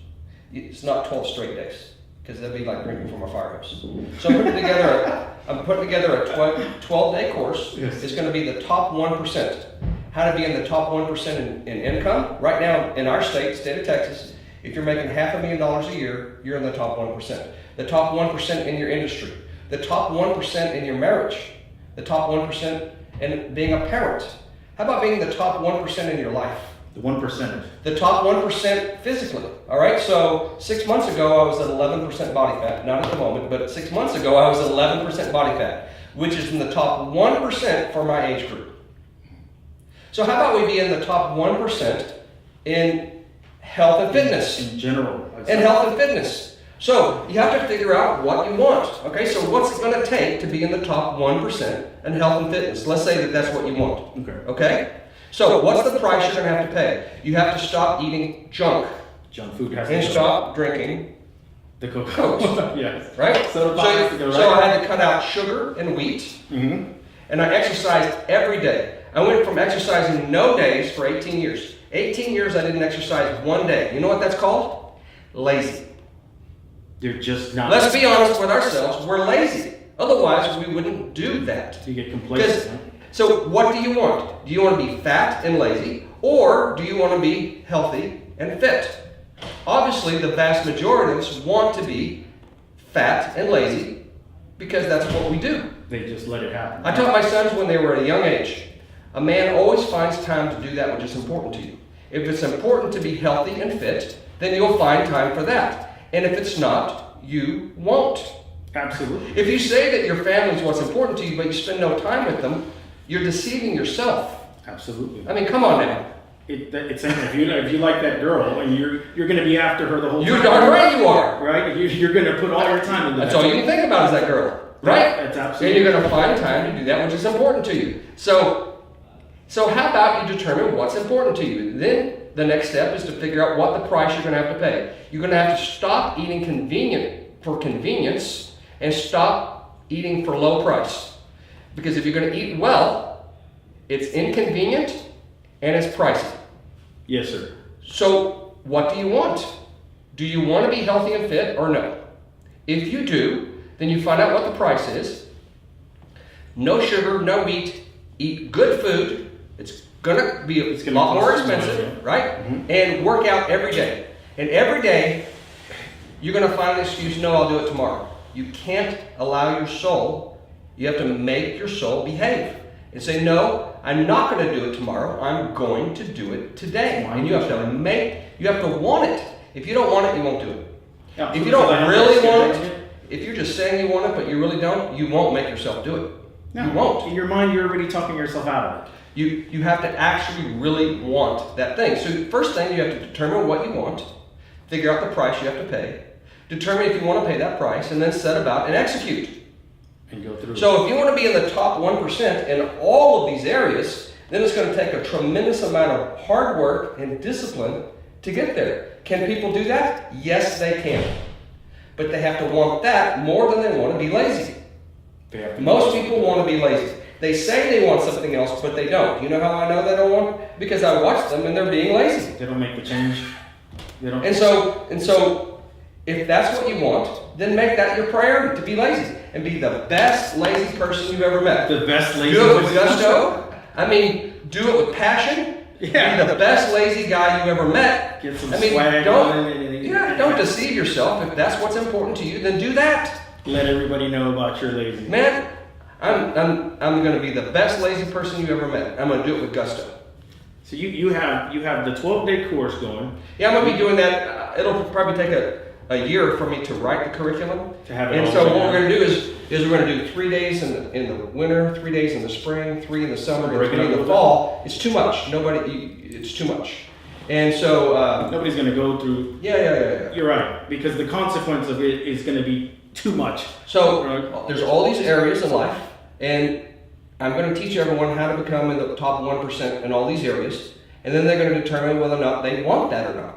It's not 12 straight days because that'd be like drinking from a fire hose. So I'm putting together a 12-day course. Yes. It's going to be the top 1%. How to be in the top 1% in income. Right now in our state of Texas, if you're making $500,000 a year, you're in the top 1%. The top 1% in your industry. The top 1% in your marriage. The top 1% in being a parent. How about being the top 1% in your life? The 1%. The top 1% physically. All right. So 6 months ago, I was at 11% body fat. Not at the moment, but 6 months ago, I was at 11% body fat, which is in the top 1% for my age group. So how about we be in the top 1% in health and fitness? In general. In health and fitness. So you have to figure out what you want. Okay, so what's it going to take to be in the top 1% in health and fitness? Let's say that that's what you want. Okay? So what's the price you're going to have to pay? You have to stop eating junk. Junk food has and stop drinking the Coca-Cola. Yes. Right? So I had to cut out sugar and wheat. Mm-hmm. And I exercised every day. I went from exercising no days for 18 years. 18 years I didn't exercise one day. You know what that's called? Lazy. You're just not. Let's be honest with ourselves. We're lazy. Otherwise, we wouldn't do that. You get complacent. So what do you want? Do you want to be fat and lazy? Or do you want to be healthy and fit? Obviously, the vast majority of us want to be fat and lazy because that's what we do. They just let it happen. I taught my sons when they were at a young age, a man always finds time to do that which is important to you. If it's important to be healthy and fit, then you'll find time for that. And if it's not, you won't. Absolutely. If you say that your family is what's important to you, but you spend no time with them, you're deceiving yourself. Absolutely. I mean, come on now. It's if you like that girl and you're going to be after her the whole time. You're darn right you are. Right? You're going to put all your time into that. That's all you can think about is that girl. Right? That's absolutely. And you're going to find time to do that which is important to you. So how about you determine what's important to you? Then the next step is to figure out what the price you're going to have to pay. You're going to have to stop eating for convenience and stop eating for low price. Because if you're going to eat well, it's inconvenient and it's pricey. Yes, sir. So what do you want? Do you want to be healthy and fit or no? If you do, then you find out what the price is. No sugar, no wheat, eat good food. It's going to be a lot more expensive, right? Mm-hmm. And work out every day. And every day, you're going to find an excuse, no, I'll do it tomorrow. You can't allow your soul, you have to make your soul behave. And say, no, I'm not going to do it tomorrow. I'm going to do it today. And you have to want it. If you don't want it, you won't do it. Yeah, if you don't really want it, if you're just saying you want it, but you really don't, you won't make yourself do it. No, you won't. In your mind, you're already talking yourself out of it. You have to actually really want that thing. So first thing, you have to determine what you want, figure out the price you have to pay, determine if you want to pay that price, and then set about and execute. And go through. So if you want to be in the top 1% in all of these areas, then it's going to take a tremendous amount of hard work and discipline to get there. Can people do that? Yes, they can. But they have to want that more than they want to be lazy. Most people want to be lazy. They say they want something else, but they don't. You know how I know they don't want it? Because I watch them and they're being lazy. They don't make the change. They don't. And so, if that's what you want, then make that your priority, to be lazy. And be the best lazy person you've ever met. The best lazy person. Do it with gusto. I mean, do it with passion. Yeah. Be the best lazy guy you ever met. Get some swag. Don't deceive yourself. If that's what's important to you, then do that. Let everybody know about your lazy. Man, I'm going to be the best lazy person you ever met. I'm going to do it with gusto. So you have the 12-day course going. Yeah, I'm going to be doing that. It'll probably take a year for me to write the curriculum. To have it and all so together. what we're going to do is we're going to do 3 days in the winter, 3 days in the spring, 3 in the summer, and 3 in the fall. It's too much. It's too much. And so nobody's going to go through. Yeah. You're right, because the consequence of it is going to be too much. So there's all these areas in life, and I'm going to teach everyone how to become in the top 1% in all these areas, and then they're going to determine whether or not they want that or not.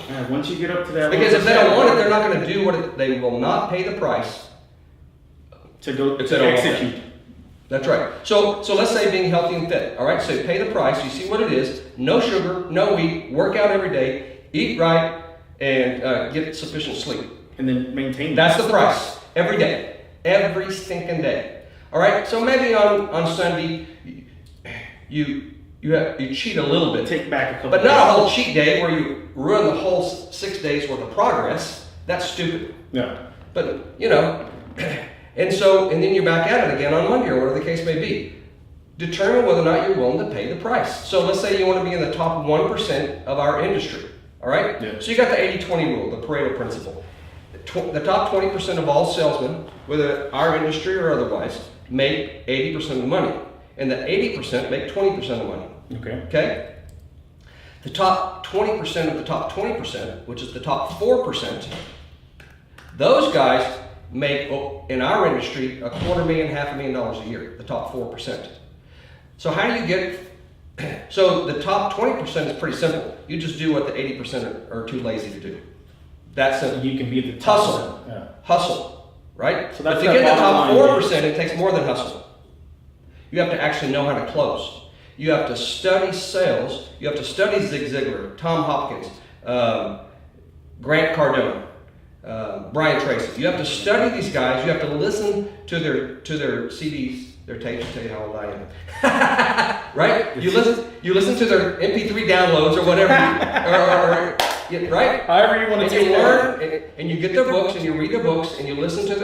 And once you get up to that, because if they don't want it, they're not going to do they will not pay the price to go if to they don't execute. Want that. That's right. So let's say being healthy and fit. All right. So you pay the price. You see what it is. No sugar, no wheat. Work out every day. Eat right, and get sufficient sleep. And then maintain. That's the price every day, every stinking day. All right. So maybe on Sunday you cheat a little bit. Take back a couple. But not a whole cheat day where you ruin the whole 6 days worth of progress. That's stupid. Yeah. But and then you're back at it again on Monday or whatever the case may be. Determine whether or not you're willing to pay the price. So let's say you want to be in the top 1% of our industry. All right? Yeah. So you got the 80-20 rule, the Pareto principle. The top 20% of all salesmen, whether our industry or otherwise, make 80% of the money. And the 80% make 20% of the money. Okay? The top 20% of the top 20%, which is the top 4%, those guys make, in our industry, $250,000, $500,000 a year, the top 4%. So how do you get, so the top 20% is pretty simple. You just do what the 80% are too lazy to do. That's simple. You can be at the top. Hustle. Yeah. Hustle, right? So that's but to get the top 4%, line. it takes more than hustle. You have to actually know how to close. You have to study sales. You have to study Zig Ziglar, Tom Hopkins, Grant Cardone, Brian Tracy. You have to study these guys. You have to listen to their CDs, their tapes, to tell you how old I am. Right? You listen to their MP3 downloads or whatever, right? However you want to and take you it. learn, and you get their books, and you read their books, and you listen to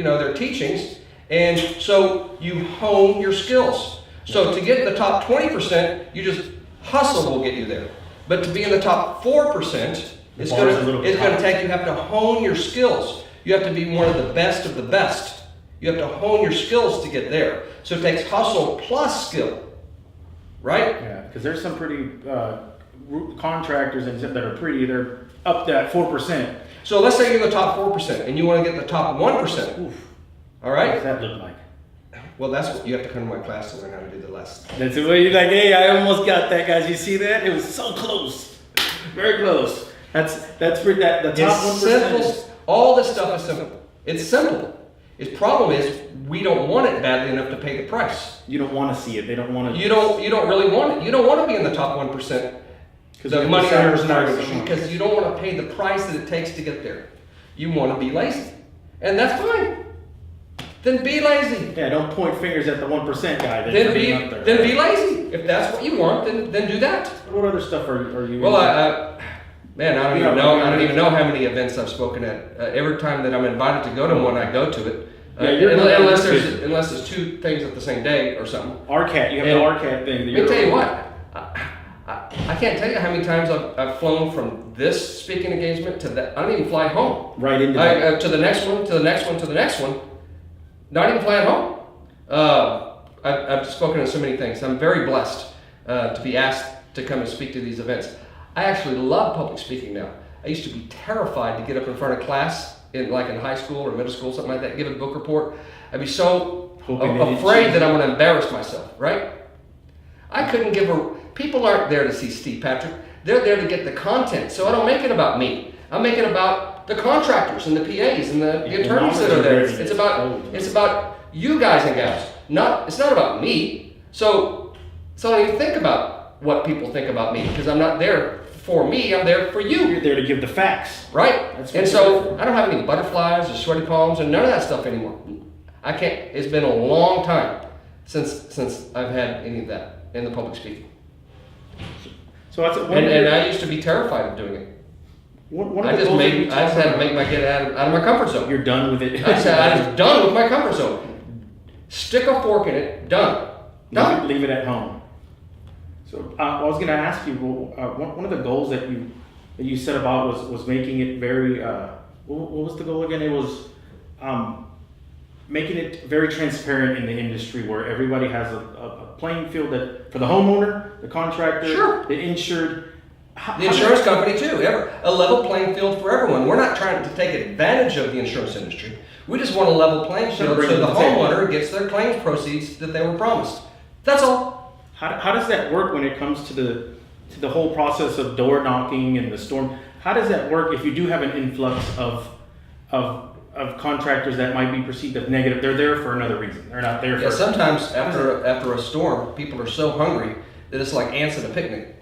their teachings, and so you hone your skills. So to get in the top 20%, you just hustle will get you there. But to be in the top 4%, it's going to take, you have to hone your skills. You have to be one of the best of the best. You have to hone your skills to get there. So it takes hustle plus skill, right? Yeah, because there's some pretty contractors that are pretty, they're up that 4%. So let's say you're in the top 4% and you want to get in the top 1%. Oof. All right? What does that look like? Well, that's what you have to come to my class to learn how to do the lesson. That's the way you're like, hey, I almost got that, guys. You see that? It was so close. Very close. That's for that the top 1%. Simple. All this stuff is simple. It's simple. Its problem is we don't want it badly enough to pay the price. You don't want to see it. They don't want to. You don't really want it. You don't want to be in the top 1%. Because the money earners because you don't want to pay the price that it takes to get there. You want to be lazy, and that's fine. Then be lazy. Yeah, don't point fingers at the 1% guy. Then be lazy. If that's what you want, then do that. What other stuff are you? Well, I don't even know how many events I've spoken at. Every time that I'm invited to go to one, I go to it. Unless there's two things at the same day or something. RCAT, you have the RCAT thing. Let me tell you what. I can't tell you how many times I've flown from this speaking engagement to that. I don't even fly home. Right into to the next one, to the next one, to the next one. Not even flying home. I've spoken on so many things. I'm very blessed to be asked to come and speak to these events. I actually love public speaking now. I used to be terrified to get up in front of class in high school or middle school, something like that, give a book report. I'd be so afraid that I'm going to embarrass myself, right? I couldn't give people aren't there to see Steve Patrick. They're there to get the content. So I don't make it about me. I make it about the contractors and the PAs and the attorneys that are there. It's about you guys and gals. It's not about me. So I don't even think about what people think about me because I'm not there for me. I'm there for you. You're there to give the facts. Right? And so I don't have any butterflies or sweaty palms and none of that stuff anymore. I can't. It's been a long time since I've had any of that in the public speaking. So that's and I used to be terrified of doing it. I just had to make my get out of my comfort zone. You're done with it. I was done with my comfort zone. Stick a fork in it. Done. Leave it at home. So I was going to ask you. One of the goals that you set about was making it very. What was the goal again? It was making it very transparent in the industry where everybody has a playing field that for the homeowner, the contractor, sure. the insured, The insurance company too. A level playing field for everyone. We're not trying to take advantage of the insurance industry. We just want a level playing field so the homeowner gets their claims proceeds that they were promised. That's all. How does that work when it comes to the whole process of door knocking and the storm? How does that work if you do have an influx of contractors that might be perceived as negative? They're there for another reason. They're not there for. Yeah, sometimes after a storm, people are so hungry that it's like ants at a picnic.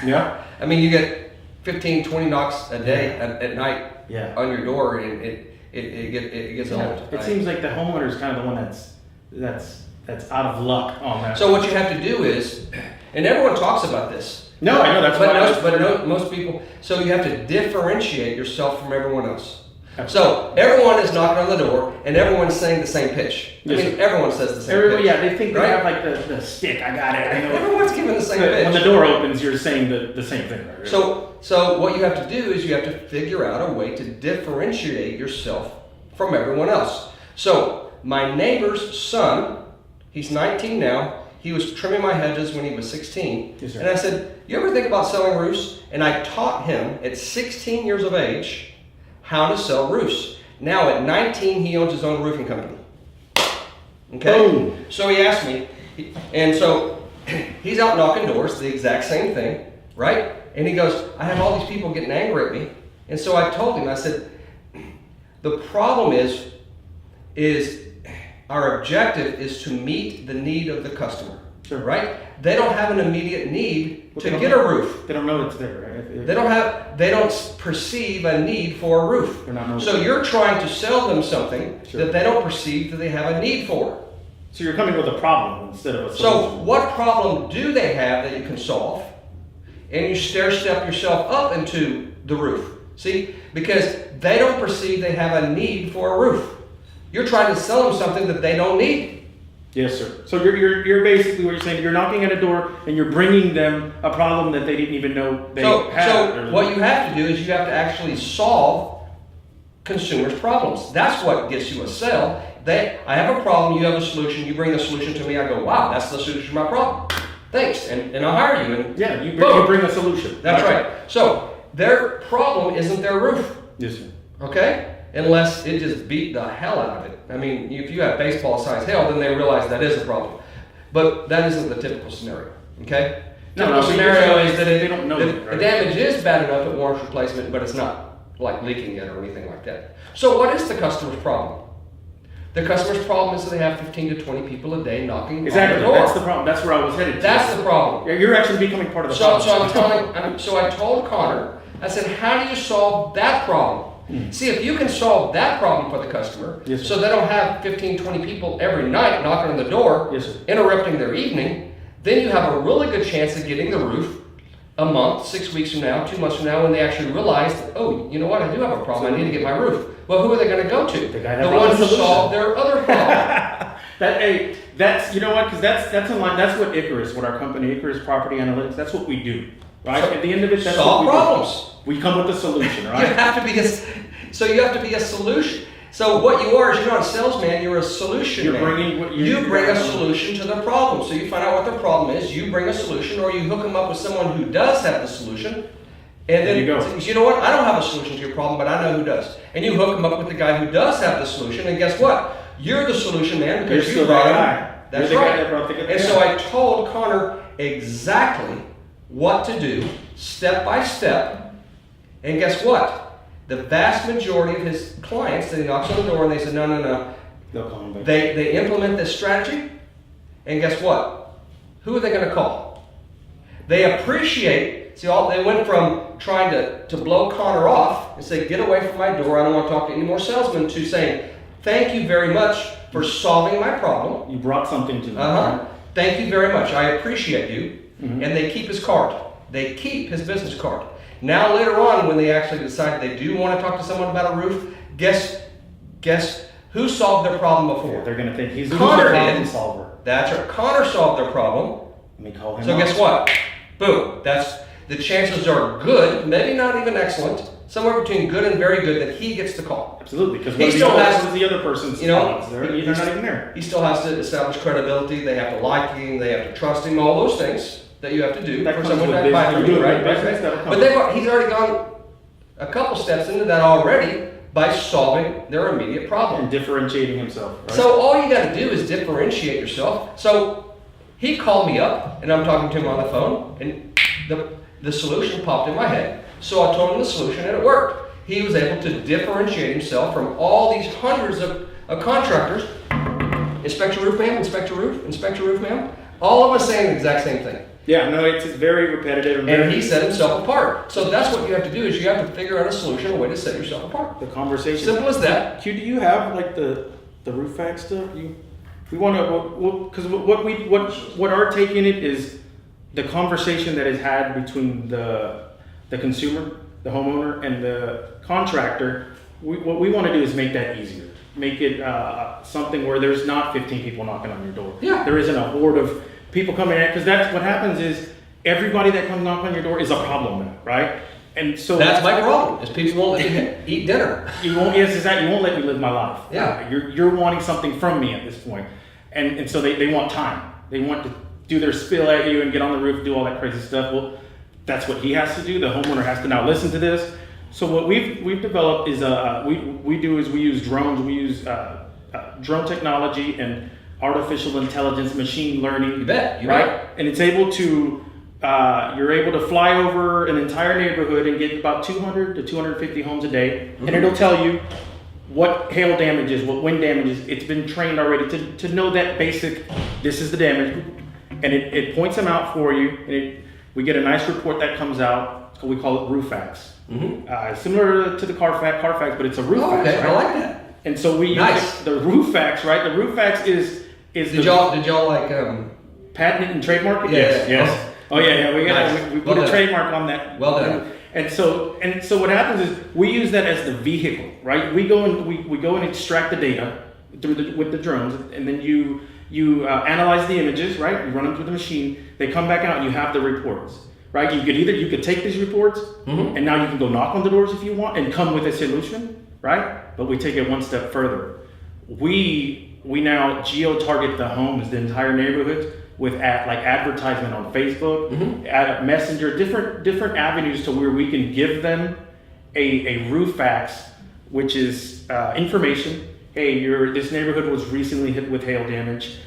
Yeah. I mean, you get 15, 20 knocks a day at night on your door, and it gets old. It seems like the homeowner is kind of the one that's out of luck on that. So what you have to do is, and everyone talks about this. No, I know that's most people. So you have to differentiate yourself from everyone else. So everyone is knocking on the door, and everyone's saying the same pitch. Yes, I mean, everyone says the same pitch. Yeah, they think they have like the stick. I got it. I know. Everyone's giving the same pitch. When the door opens, you're saying the same thing. Right? So what you have to do is you have to figure out a way to differentiate yourself from everyone else. So my neighbor's son, he's 19 now. He was trimming my hedges when he was 16. Yes, sir. And I said, you ever think about selling roofs? And I taught him at 16 years of age how to sell roofs. Now at 19, he owns his own roofing company. Okay? Boom. So he asked me, and so he's out knocking doors, the exact same thing, right? And he goes, I have all these people getting angry at me. And so I told him, I said, the problem is our objective is to meet the need of the customer, right? They don't have an immediate need to get a roof. They don't know it's there, right? They don't perceive a need for a roof. So you're trying to sell them something that they don't perceive that they have a need for. So you're coming with a problem instead of a solution. So what problem do they have that you can solve? And you stair-step yourself up into the roof. See? Because they don't perceive they have a need for a roof. You're trying to sell them something that they don't need. Yes, sir. So you're basically what you're saying. You're knocking at a door and you're bringing them a problem that they didn't even know they had. So what you have to do is you have to actually solve consumers' problems. That's what gets you a sale. I have a problem, you have a solution, you bring the solution to me, I go, wow, that's the solution to my problem. Thanks, and I'll hire you. And you bring a solution. That's right. So their problem isn't their roof. Yes, sir. Okay? Unless it just beat the hell out of it. I mean, if you have baseball-sized hail, then they realize that is a problem. But that isn't the typical scenario. Okay? Typical scenario is that the damage is bad enough it warrants replacement, but it's not like leaking yet or anything like that. So what is the customer's problem? The customer's problem is that they have 15 to 20 people a day knocking on the door. That's the problem. That's where I was headed to. That's the problem. You're actually becoming part of the problem. So I told Connor, I said, how do you solve that problem? See, if you can solve that problem for the customer, so they don't have 15, 20 people every night knocking on the door, interrupting their evening, then you have a really good chance of getting the roof a month, 6 weeks from now, 2 months from now, when they actually realize that, oh, you know what, I do have a problem, I need to get my roof. Well, who are they going to go to? The one who solved their other problem. That's you know what, because that's in line. That's what Icarus, what our company, Icarus Property Analytics, that's what we do. Right? At the end of it, that's solve what we problems. Do. We come with a solution, right? you have to be a solution. So what you are is you're not a salesman, you're a solution man. You bring a solution to the problem. So you find out what the problem is, you bring a solution, or you hook them up with someone who does have the solution. And then you know what? I don't have a solution to your problem, but I know who does. And you hook them up with the guy who does have the solution, and guess what? You're the solution man because you brought him. That's right. And so I told Connor exactly what to do, step by step, and guess what? The vast majority of his clients, they knocks on the door and they say, no. They'll call him back. They implement this strategy, and guess what? Who are they going to call? They appreciate, they went from trying to blow Connor off and say, get away from my door, I don't want to talk to any more salesmen, to saying, thank you very much for solving my problem. You brought something to me. Thank you very much, I appreciate you. And they keep his card. They keep his business card. Now later on, when they actually decide they do want to talk to someone about a roof, guess who solved their problem before? Yeah, they're going to think he's the problem solver. That's right. Connor solved their problem. Let me call him. So guess what? Boom. The chances are good, maybe not even excellent, somewhere between good and very good that he gets the call. Absolutely, because what is the other person's thoughts? They're not even there. He still has to establish credibility. They have to like him. They have to trust him. All those things. that you have to do That for comes someone with to buy business. from you, You're right? doing business, that'll come. But he's already gone a couple steps into that already by solving their immediate problem. And differentiating himself. Right? So all you got to do is differentiate yourself. So he called me up, and I'm talking to him on the phone, and the solution popped in my head. So I told him the solution, and it worked. He was able to differentiate himself from all these hundreds of contractors. Inspect your roof, ma'am. Inspect your roof. Inspect your roof, ma'am. All of us saying the exact same thing. Yeah, no, it's very repetitive. And he set himself apart. So that's what you have to do, is you have to figure out a solution, a way to set yourself apart. The conversation. Simple as that. Q, do you have like the roof fact stuff? We want to, because what our take in it is the conversation that is had between the consumer, the homeowner, and the contractor. What we want to do is make that easier. Make it something where there's not 15 people knocking on your door. Yeah. There isn't a horde of people coming in, because that's what happens is everybody that comes knock on your door is a problem now, right? And so That's my problem, is people won't let me eat dinner. You won't. Yes, exactly. You won't let me live my life. Yeah. You're wanting something from me at this point, and so they want time. They want to do their spill at you and get on the roof, do all that crazy stuff. Well, that's what he has to do. The homeowner has to now listen to this. So what we've developed is we use drones. We use drone technology and artificial intelligence, machine learning. You bet. Right? And it's able to, you're able to fly over an entire neighborhood and get about 200 to 250 homes a day. Mm-hmm. And it'll tell you what hail damage is, what wind damage is. It's been trained already to know that basic, this is the damage. And it points them out for you. And we get a nice report that comes out. We call it roof facts. Mm-hmm. Similar to the Carfax, but it's a roof facts. Okay, right? I like that. And so we use the roof facts, right? The roof facts is did y'all like patent it and trademark it? Yeah, Yes. Oh yeah. We put a trademark on that. Well done. And so what happens is we use that as the vehicle, right? We go and extract the data with the drones, and then you analyze the images, right? You run them through the machine. They come back out, and you have the reports, right? You could take these reports, mm-hmm. and now you can go knock on the doors if you want, and come with a solution, right? But we take it one step further. We now geo-target the homes, the entire neighborhoods, with advertisement on Facebook, mm-hmm. Messenger, different avenues to where we can give them a roof fax, which is information. Hey, this neighborhood was recently hit with hail damage.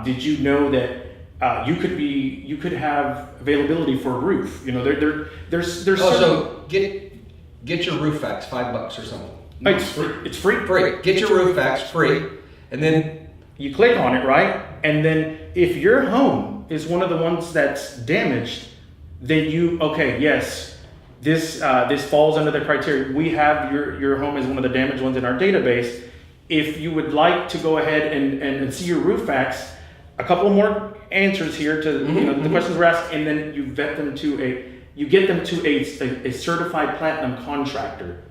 Did you know that you could have availability for a roof? You know, there's so get your roof fax, $5 or something. It's free. Free. Get your roof fax free, and then you click on it, right? And then if your home is one of the ones that's damaged, then this falls under the criteria. We have your home as one of the damaged ones in our database. If you would like to go ahead and see your roof fax, a couple more answers here to the questions we're asked, and then you get them to a certified platinum contractor.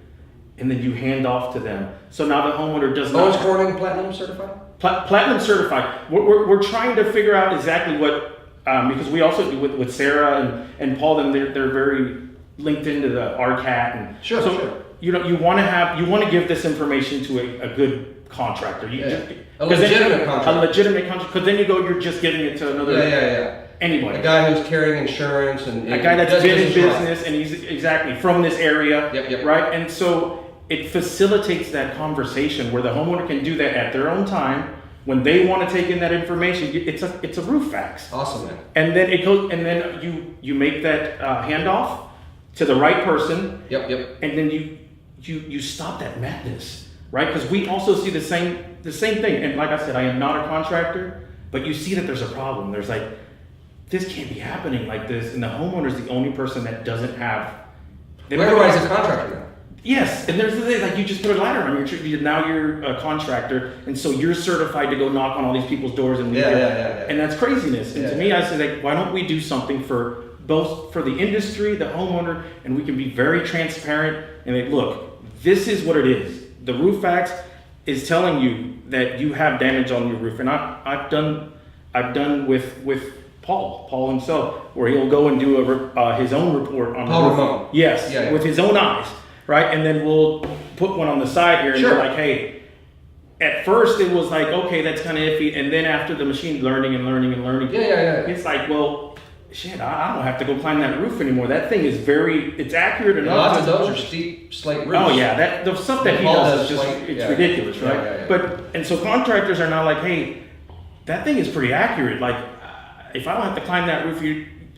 And then you hand off to them. So now the homeowner does not. Is Corning Platinum certified? Platinum certified. We're trying to figure out exactly what, because we also do with Sarah and Paul, and they're very linked into the RCAT. And sure. You want to give this information to a good contractor. A legitimate contractor. A legitimate contractor, because then you're just giving it to another. Anybody. A guy who's carrying insurance and a guy that's been in business and he's exactly from this area. Yep. Right? And so it facilitates that conversation where the homeowner can do that at their own time when they want to take in that information. It's a roof fax. Awesome, man. And then it goes, and then you make that handoff to the right person. Yep. And then you stop that madness, right? Because we also see the same thing. And like I said, I am not a contractor, but you see that there's a problem. There's this can't be happening like this, and the homeowner is the only person that doesn't have. Everybody's a contractor now. Yes, and there's the thing, you just put a ladder on your tree. Now you're a contractor, and so you're certified to go knock on all these people's doors and and that's craziness. And to me, I say, why don't we do something for both for the industry, the homeowner, and we can be very transparent and look, this is what it is. The roof fax is telling you that you have damage on your roof, and I've done with Paul himself, where he'll go and do his own report on Paul the roof. Ramon. Yes, with his own eyes. Right, and then we'll put one on the side here, and we're like, hey. At first, it was like, okay, that's kind of iffy, and then after the machine learning, it's it's like, well, shit, I don't have to go climb that roof anymore. That thing is it's accurate enough. Lots of those are steep slate roofs. Oh yeah, the stuff that he does is just it's ridiculous, right? Yeah. But so contractors are now like, hey, that thing is pretty accurate. Like, if I don't have to climb that roof,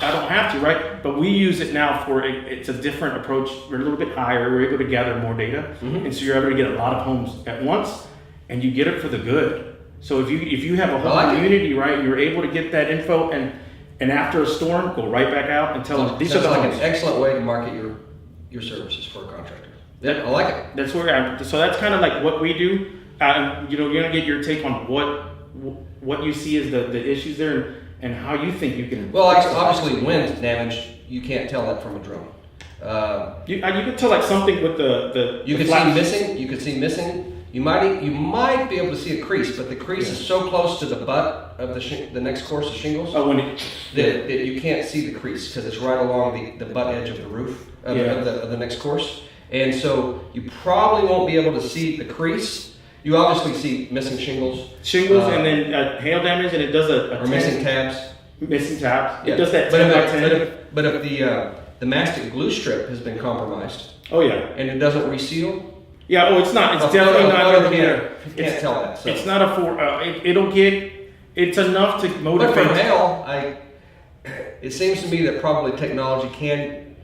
I don't have to, right? But we use it now it's a different approach. We're a little bit higher. We're able to gather more data, and so you're able to get a lot of homes at once, and you get it for the good. So if you have a whole community, right, you're able to get that info and after a storm, go right back out and tell them these are the like homes. an excellent way to market your services for a contractor. I like it. That's where so that's kind of like what we do. You're gonna get your take on what you see as the issues there and how you think you can. Well, obviously wind damage, you can't tell that from a drone. You can tell like something with the you could see missing. You could see missing. You might be able to see a crease, but the crease is so close to the butt of the next course of shingles that you can't see the crease because it's right along the butt edge of the roof of the next course, and so you probably won't be able to see the crease. You obviously see missing shingles, and then hail damage, and it does or missing tabs. Missing tabs. Yeah. It does that. But if the mastic glue strip has been compromised, and it doesn't reseal. Yeah, it's not. It's definitely not. You can't tell that. So. It's not it's enough to motivate. But from hail, it seems to me that probably technology can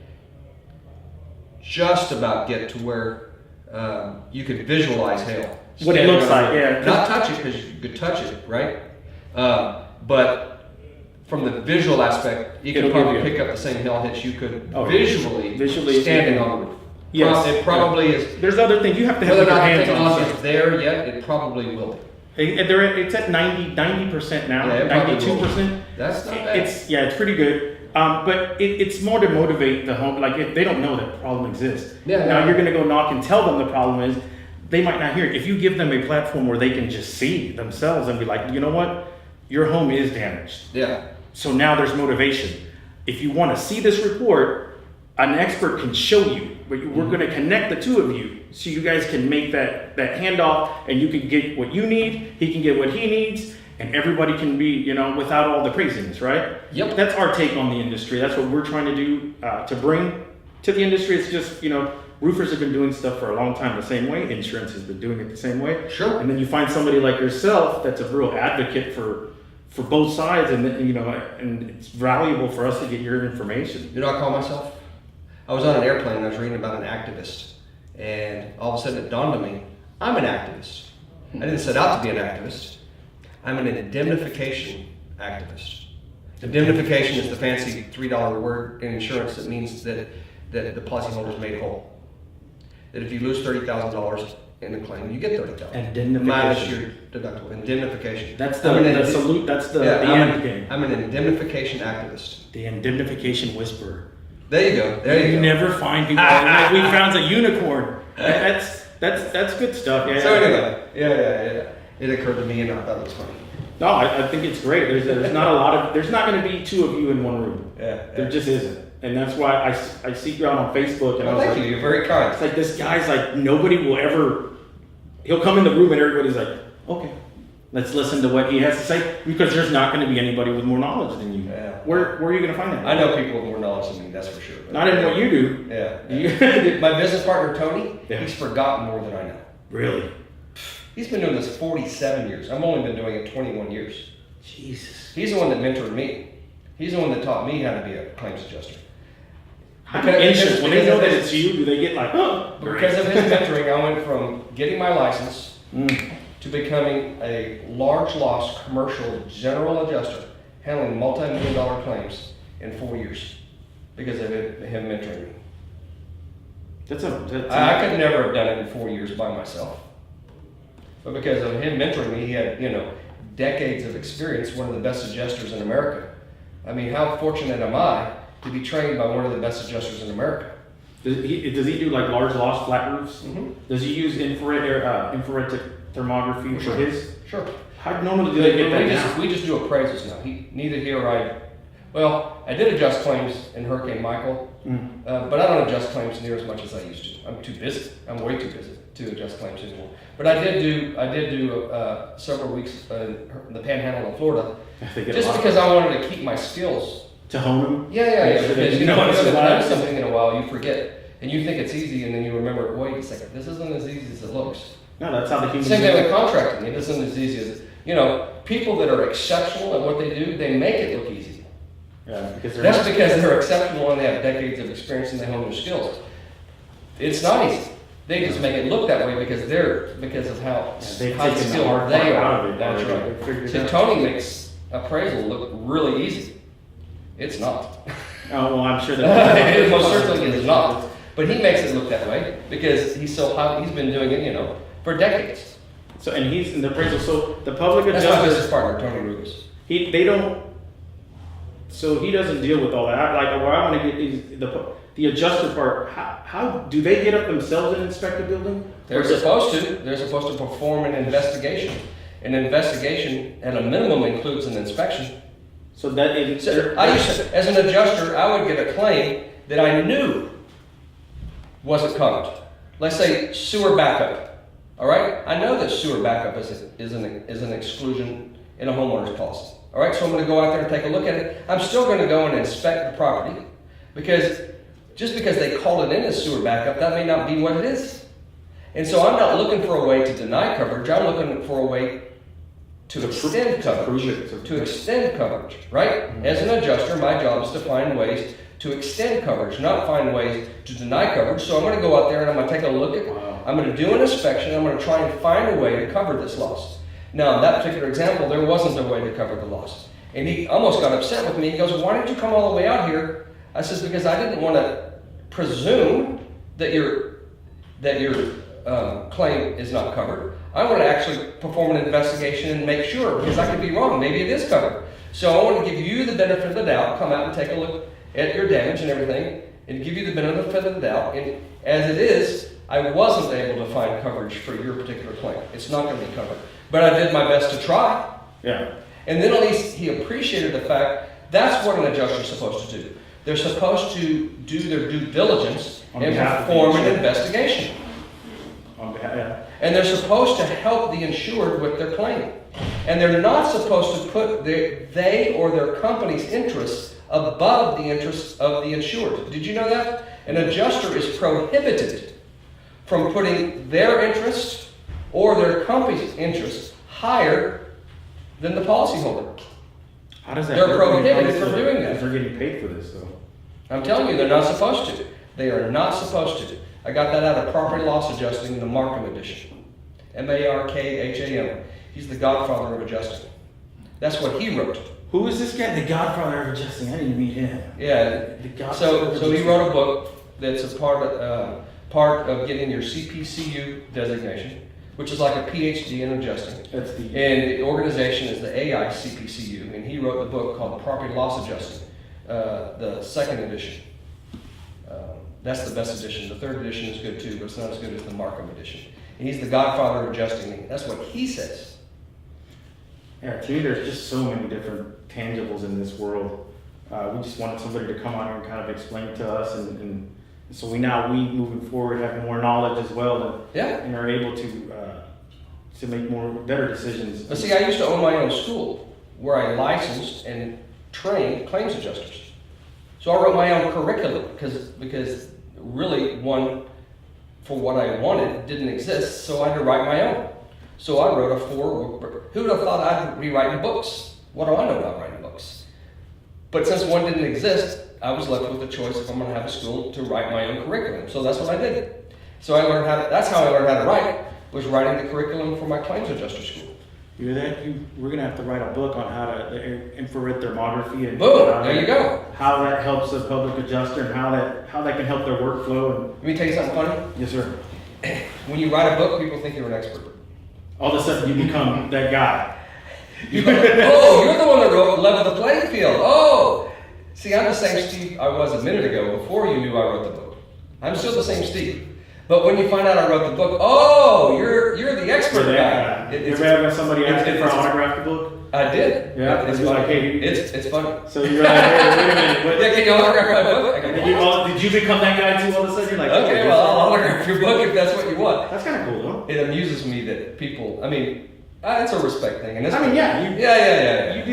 just about get to where you could visualize hail. What it looks like, Not touch it because you could touch it, right? But from the visual aspect, you could probably pick up the same hail hits you could visually standing on the roof. Yes, it probably is. There's other things you have to have. Whether or not your the hands on technology is there yet, it probably will be. It's at 90% now, 92%. That's not bad. It's pretty good. But it's more to motivate the home. Like if they don't know that problem exists. Now you're going to go knock and tell them the problem is. They might not hear it. If you give them a platform where they can just see themselves and be like, you know what, your home is damaged. Yeah. So now there's motivation. If you want to see this report, an expert can show you. But we're going to connect the two of you so you guys can make that handoff and you can get what you need, he can get what he needs, and everybody can be, without all the craziness, right? Yep. That's our take on the industry. That's what we're trying to do to bring to the industry. It's just, roofers have been doing stuff for a long time the same way. Insurance has been doing it the same way. Sure. And then you find somebody like yourself that's a real advocate for both sides, and and it's valuable for us to get your information. You know what I call myself? I was on an airplane and I was reading about an activist, and all of a sudden it dawned on me, I'm an activist. I didn't set out to be an activist. I'm an indemnification activist. Indemnification is the fancy $3 word in insurance that means that the policyholder is made whole. That if you lose $30,000 in a claim, you get $30,000. Indemnification. Minus your deductible. Indemnification. That's the salute. That's the end game. I'm an indemnification activist. The indemnification whisperer. There you go. You never find people. We found a unicorn. That's good stuff. Yeah. So anyway, yeah. It occurred to me, and I thought it was funny. No, I think it's great. There's not a lot of. There's not going to be two of you in one room. Yeah. There just isn't. And that's why I seek you out on Facebook. And I was thank like, you. You're very kind. It's like this guy's like nobody will ever. He'll come in the room and everybody's like, okay, let's listen to what he has to say because there's not going to be anybody with more knowledge than you. Yeah. Where are you going to find that? I know people with more knowledge than me. That's for sure. Not in what you do. Yeah. My business partner Tony, he's forgotten more than I know. Really? He's been doing this 47 years. I've only been doing it 21 years. Jesus. He's the one that mentored me. He's the one that taught me how to be a claims adjuster. When they know that it's you, do they get like, oh? Because of his mentoring, I went from getting my license to becoming a large loss commercial general adjuster, handling multi-million-dollar claims in 4 years because of him mentoring me. I could never have done it in 4 years by myself. But because of him mentoring me, he had, decades of experience, one of the best adjusters in America. I mean, how fortunate am I to be trained by one of the best adjusters in America? Does he do like large loss flat roofs? Mm-hmm. Does he use infrared thermography for his? Sure. How normally do they get that now? We just do appraisals now. Neither he or I. Well, I did adjust claims in Hurricane Michael, but I don't adjust claims near as much as I used to. I'm too busy. I'm way too busy to adjust claims anymore. But I did do several weeks in the Panhandle of Florida, just because I wanted to keep my skills to hone them. Yeah. Because you haven't done live. something in a while, you forget, and you think it's easy, and then you remember, wait a second, this isn't as easy as it looks. No, that's how the human. Same thing with contracting. It isn't as easy as people that are exceptional at what they do, they make it look easy. Yeah, because they're exceptional and they have decades of experience and they hone their skills. It's not easy. They just make it look that way because of how high skilled they are. That's right. See, Tony makes appraisal look really easy. It's not. Oh well, I'm sure that it most certainly is not. But he makes it look that way because he's so high. He's been doing it, for decades. So and he's in the appraisal. So the public adjuster. adjuster. That's my business partner, Tony Rugas. They don't. So he doesn't deal with all that. Like where I want to get is the adjuster part. How do they get up themselves and inspect the building? They're supposed to. They're supposed to perform an investigation. An investigation, at a minimum, includes an inspection. So that as an adjuster, I would get a claim that I knew wasn't covered. Let's say sewer backup. All right, I know that sewer backup is an exclusion in a homeowner's policy. All right, so I'm going to go out there and take a look at it. I'm still going to go and inspect the property because just because they call it in as sewer backup, that may not be what it is. And so I'm not looking for a way to deny coverage. I'm looking for a way to extend coverage. To extend coverage, right? Mm-hmm. As an adjuster, my job is to find ways to extend coverage, not find ways to deny coverage. So I'm going to go out there and I'm going to take a look at it. I'm going to do an inspection. I'm going to try and find a way to cover this loss. Now, in that particular example, there wasn't a way to cover the loss. And he almost got upset with me. He goes, why did you come all the way out here? I says, because I didn't want to presume that your claim is not covered. I want to actually perform an investigation and make sure, because I could be wrong. Maybe it is covered. So I want to give you the benefit of the doubt, come out and take a look at your damage and everything, and give you the benefit of the doubt. And as it is, I wasn't able to find coverage for your particular claim. It's not going to be covered. But I did my best to try. Yeah. And then at least he appreciated the fact that's what an adjuster is supposed to do. They're supposed to do their due diligence and perform an investigation. And they're supposed to help the insured with their claim. And they're not supposed to put they or their company's interests above the interests of the insured. Did you know that? An adjuster is prohibited from putting their interest or their company's interest higher than the policyholder. How does that They're prohibited from doing that. They're getting paid for this, though. I'm telling you, they're not supposed to. They are not supposed to. I got that out of Property Loss Adjusting, the Markham edition. Markham. He's the godfather of adjusting. That's what he wrote. Who is this guy? The godfather of adjusting. I didn't meet him. Yeah. So he wrote a book that's a part of getting your CPCU designation, which is like a PhD in adjusting. And the organization is the AICPCU, and he wrote the book called Property Loss Adjusting, the second edition. That's the best edition. The third edition is good too, but it's not as good as the Markham edition. And he's the godfather of adjusting. That's what he says. Yeah, to me, there's just so many different tangibles in this world. We just wanted somebody to come out here and kind of explain it to us, and so we moving forward have more knowledge as well, and are able to make better decisions. But see, I used to own my own school where I licensed and trained claims adjusters. So I wrote my own curriculum because really one for what I wanted didn't exist, so I had to write my own. So I wrote a 4-book. Who would have thought I'd be writing books? What do I know about writing books? But since one didn't exist, I was left with the choice if I'm going to have a school to write my own curriculum. So that's what I did. So that's how I learned how to write, was writing the curriculum for my claims adjuster school. You hear that? We're going to have to write a book on how to infrared thermography and boom, there you go. How that helps the public adjuster and how that can help their workflow. Let me tell you something funny. Yes, sir. When you write a book, people think you're an expert. All of a sudden you become that guy. You're the one that leveled the playing field. Oh, see, I'm the same Steve I was a minute ago before you knew I wrote the book. I'm still the same Steve. But when you find out I wrote the book, you're the expert guy. You ever have somebody ask you for an autograph the book? I did. Yeah, it's like, hey, it's funny. So you're like, hey, wait a minute. Yeah, can you autograph my book? Did you become that guy too all of a sudden? You're like, okay, well, I'll autograph your book if that's what you want. That's kind of cool, though. It amuses me that people, it's a respect thing. And yeah. Yeah. You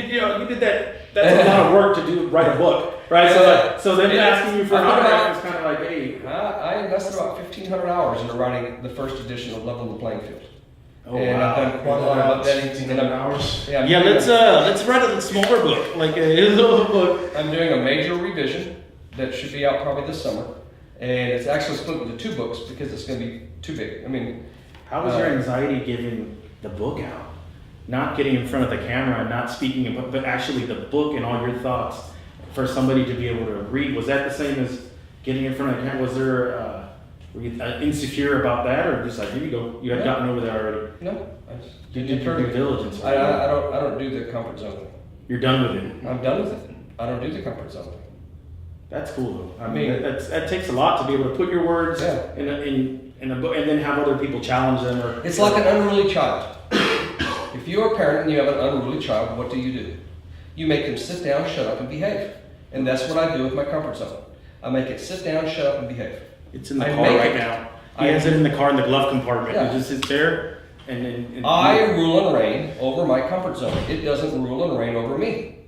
did that. That's a lot of work to write a book. Right. Yeah. So them asking you for an I put autograph is kind of like, hey. I invested about 1,500 hours into writing the first edition of Level the Playing Field. Oh, and wow. I've done quite a lot of updating. 1,500 hours. Yeah, let's write a smaller book, like a little book. I'm doing a major revision that should be out probably this summer, and it's actually split into 2 books because it's going to be too big. I mean, How was your anxiety giving the book out? Not getting in front of the camera and not speaking, but actually the book and all your thoughts for somebody to be able to read. Was that the same as getting in front of the camera? Was there, were you insecure about that, or just like, here you go, you had gotten over that already? no, I just You did your due diligence. I don't do the comfort zone thing. You're done with it. I'm done with it. I don't do the comfort zone thing. That's cool though. I mean, that takes a lot to be able to put your words in a book and then have other people challenge them. Or it's like an unruly child. If you're a parent and you have an unruly child, what do? You make them sit down, shut up, and behave. And that's what I do with my comfort zone. I make it sit down, shut up, and behave. It's in the car right now. He has it in the car in the glove compartment. Yeah. It just sits there, and I rule and reign over my comfort zone. It doesn't rule and reign over me.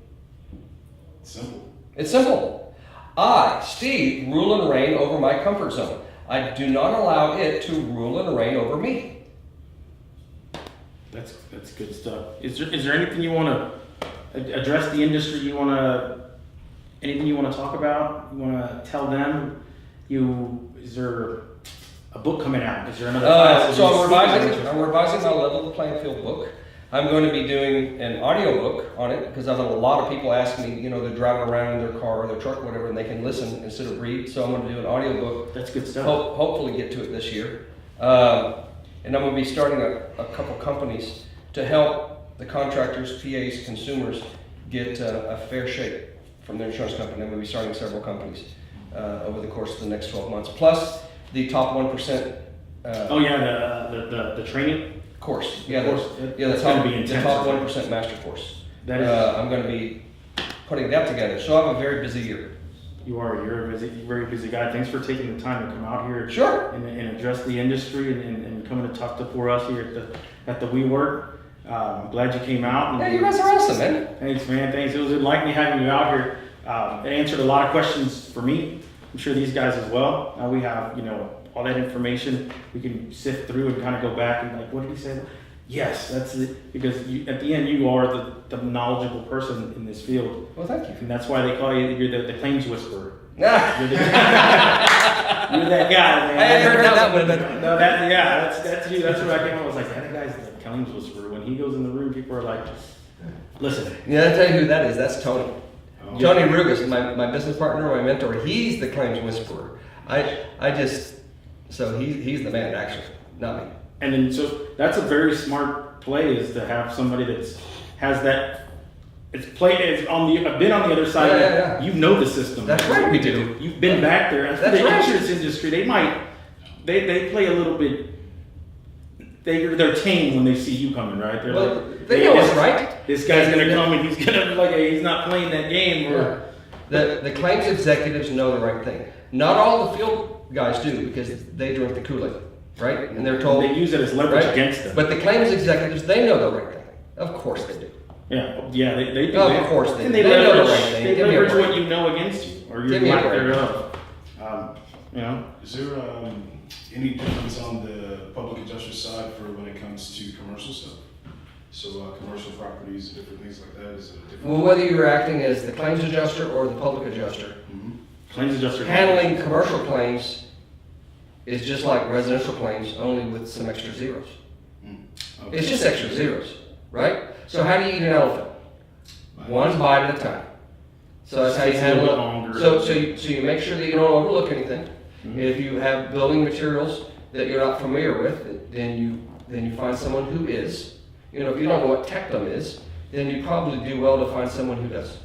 Simple. It's simple. I, Steve, rule and reign over my comfort zone. I do not allow it to rule and reign over me. That's good stuff. Is there anything you want to address the industry? Anything you want to talk about? You want to tell them? Is there a book coming out? Is there another class? So I'm revising my Level the Playing Field book. I'm going to be doing an audio book on it because I've had a lot of people ask me, they're driving around in their car or their truck or whatever, and they can listen instead of read. So I'm going to do an audio book. That's good stuff. Hopefully get to it this year. And I'm going to be starting a couple companies to help the contractors, PAs, consumers get a fair shake from their insurance company. I'm going to be starting several companies over the course of the next 12 months. Plus the top 1%. The training course. The course. The top 1% master course. That is. I'm going to be putting that together. So I have a very busy year. You're a very busy guy. Thanks for taking the time to come out here. Sure. And address the industry and coming to talk to us here at the WeWork. I'm glad you came out. Yeah, you guys are awesome, man. Thanks, man. Thanks. It was enlightening having you out here. It answered a lot of questions for me. I'm sure these guys as well. We have, all that information we can sift through and kind of go back and like, what did he say? Yes, that's it. Because at the end, you are the knowledgeable person in this field. Well, thank you. And that's why they call you, you're the claims whisperer. Nah. You're that guy, man. I hadn't heard that one, but No, that's you. That's what I came up. I was like, that guy's the claims whisperer. When he goes in the room, people are like, listen. Yeah, I'll tell you who that is. That's Tony. Tony Rugas, my business partner, my mentor. He's the claims whisperer. So he's the man, actually, not me. And then, so that's a very smart play, is to have somebody has that. It's been on the other side. Yeah. You know the system. That's right, we do. You've been back there. That's the right. insurance industry, they play a little bit. They're tame when they see you coming, right? They're like, they know us, right? This guy's gonna come and he's gonna be like, he's not playing that game. Or the claims executives know the right thing. Not all the field guys do because they drink the Kool-Aid, right? And they're told they use it as leverage right? against them. But the claims executives, they know the right thing. Of course they do. Yeah, they do. Of course they do. And they know leverage, the right thing. they leverage what you know against you, or your lack thereof. Is there any difference on the public adjuster side for when it comes to commercial stuff? So commercial properties and different things like that, is it different? Well, whether you're acting as the claims adjuster or the public adjuster, Claims adjuster handling commercial claims is just like residential claims, only with some extra zeros. Okay. It's just extra zeros, right? So how do you eat an elephant? One bite at a time. So that's how you handle it. So you make sure that you don't overlook anything. If you have building materials that you're not familiar with, then you find someone who is. If you don't know what tectum is, then you probably do well to find someone who does.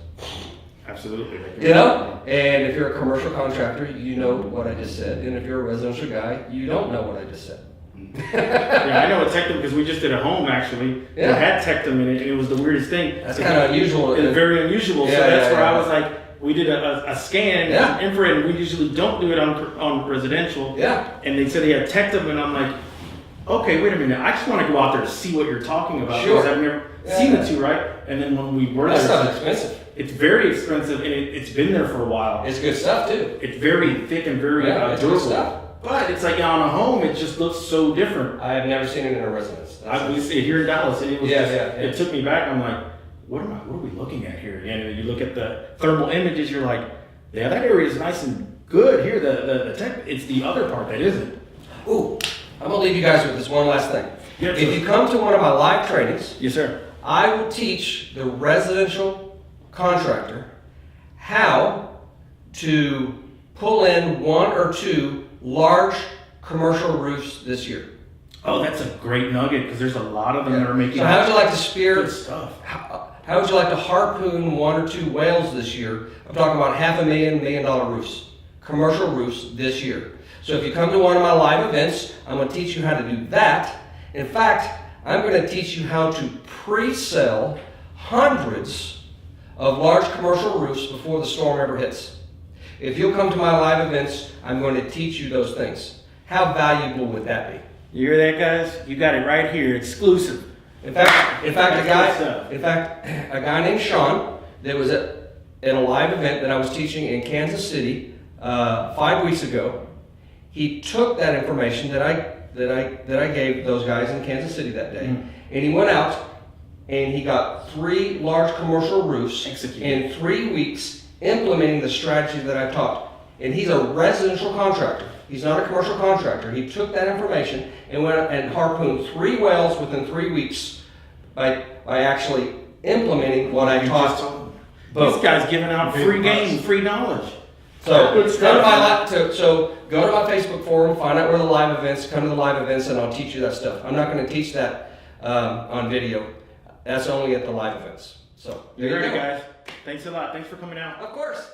Absolutely. And if you're a commercial contractor, you know what I just said. And if you're a residential guy, you don't know what I just said. Yeah, I know what tectum, because we just did a home actually. Yeah. It had tectum in it, and it was the weirdest thing. That's kind of unusual. It's very unusual. Yeah, so that's where yeah. I was like, we did a scan, infrared, and we usually don't do it on residential. Yeah. And they said they had tectum, and I'm like, okay, wait a minute. I just want to go out there to see what you're talking about. Sure. Because seen the two, right? And then when we were That there, stuff's expensive. it's very expensive, and it's been there for a while. It's good stuff too. It's very thick and very It's good durable. stuff. But it's like on a home, it just looks so different. I have never seen it in a residence. We see it here in Dallas, and it was Yeah, just, yeah. it took me back. I'm like, what are we looking at here? And you look at the thermal images, you're like, yeah, that area is nice and good here. The tech, it's the other part that isn't. Ooh, I'm gonna leave you guys with this one last thing. Yes, If sir. you come to one of my live trainings, Yes, sir. I will teach the residential contractor how to pull in 1 or 2 large commercial roofs this year. Oh, that's a great nugget because there's a lot of them that are making. So how would you like to spear? good stuff? How would you like to harpoon 1 or 2 whales this year? I'm talking about $500,000, $1 million roofs, commercial roofs this year. So if you come to one of my live events, I'm going to teach you how to do that. In fact, I'm going to teach you how to pre-sell hundreds of large commercial roofs before the storm ever hits. If you'll come to my live events, I'm going to teach you those things. How valuable would that be? You hear that, guys? You got it right here, exclusive. In fact, a guy named Sean that was at a live event that I was teaching in Kansas City 5 weeks ago. He took that information that I gave those guys in Kansas City that day, and he went out and he got 3 large commercial roofs in 3 weeks, implementing the strategy that I taught. And he's a residential contractor. He's not a commercial contractor. He took that information and went and harpooned 3 whales within 3 weeks by actually implementing what I taught. This guy's giving out free game, free knowledge. So go to my Facebook forum, find out where the live events, come to the live events, and I'll teach you that stuff. I'm not going to teach that on video. That's only at the live events. So You heard it, guys. Thanks a lot. Thanks for coming out. Of course.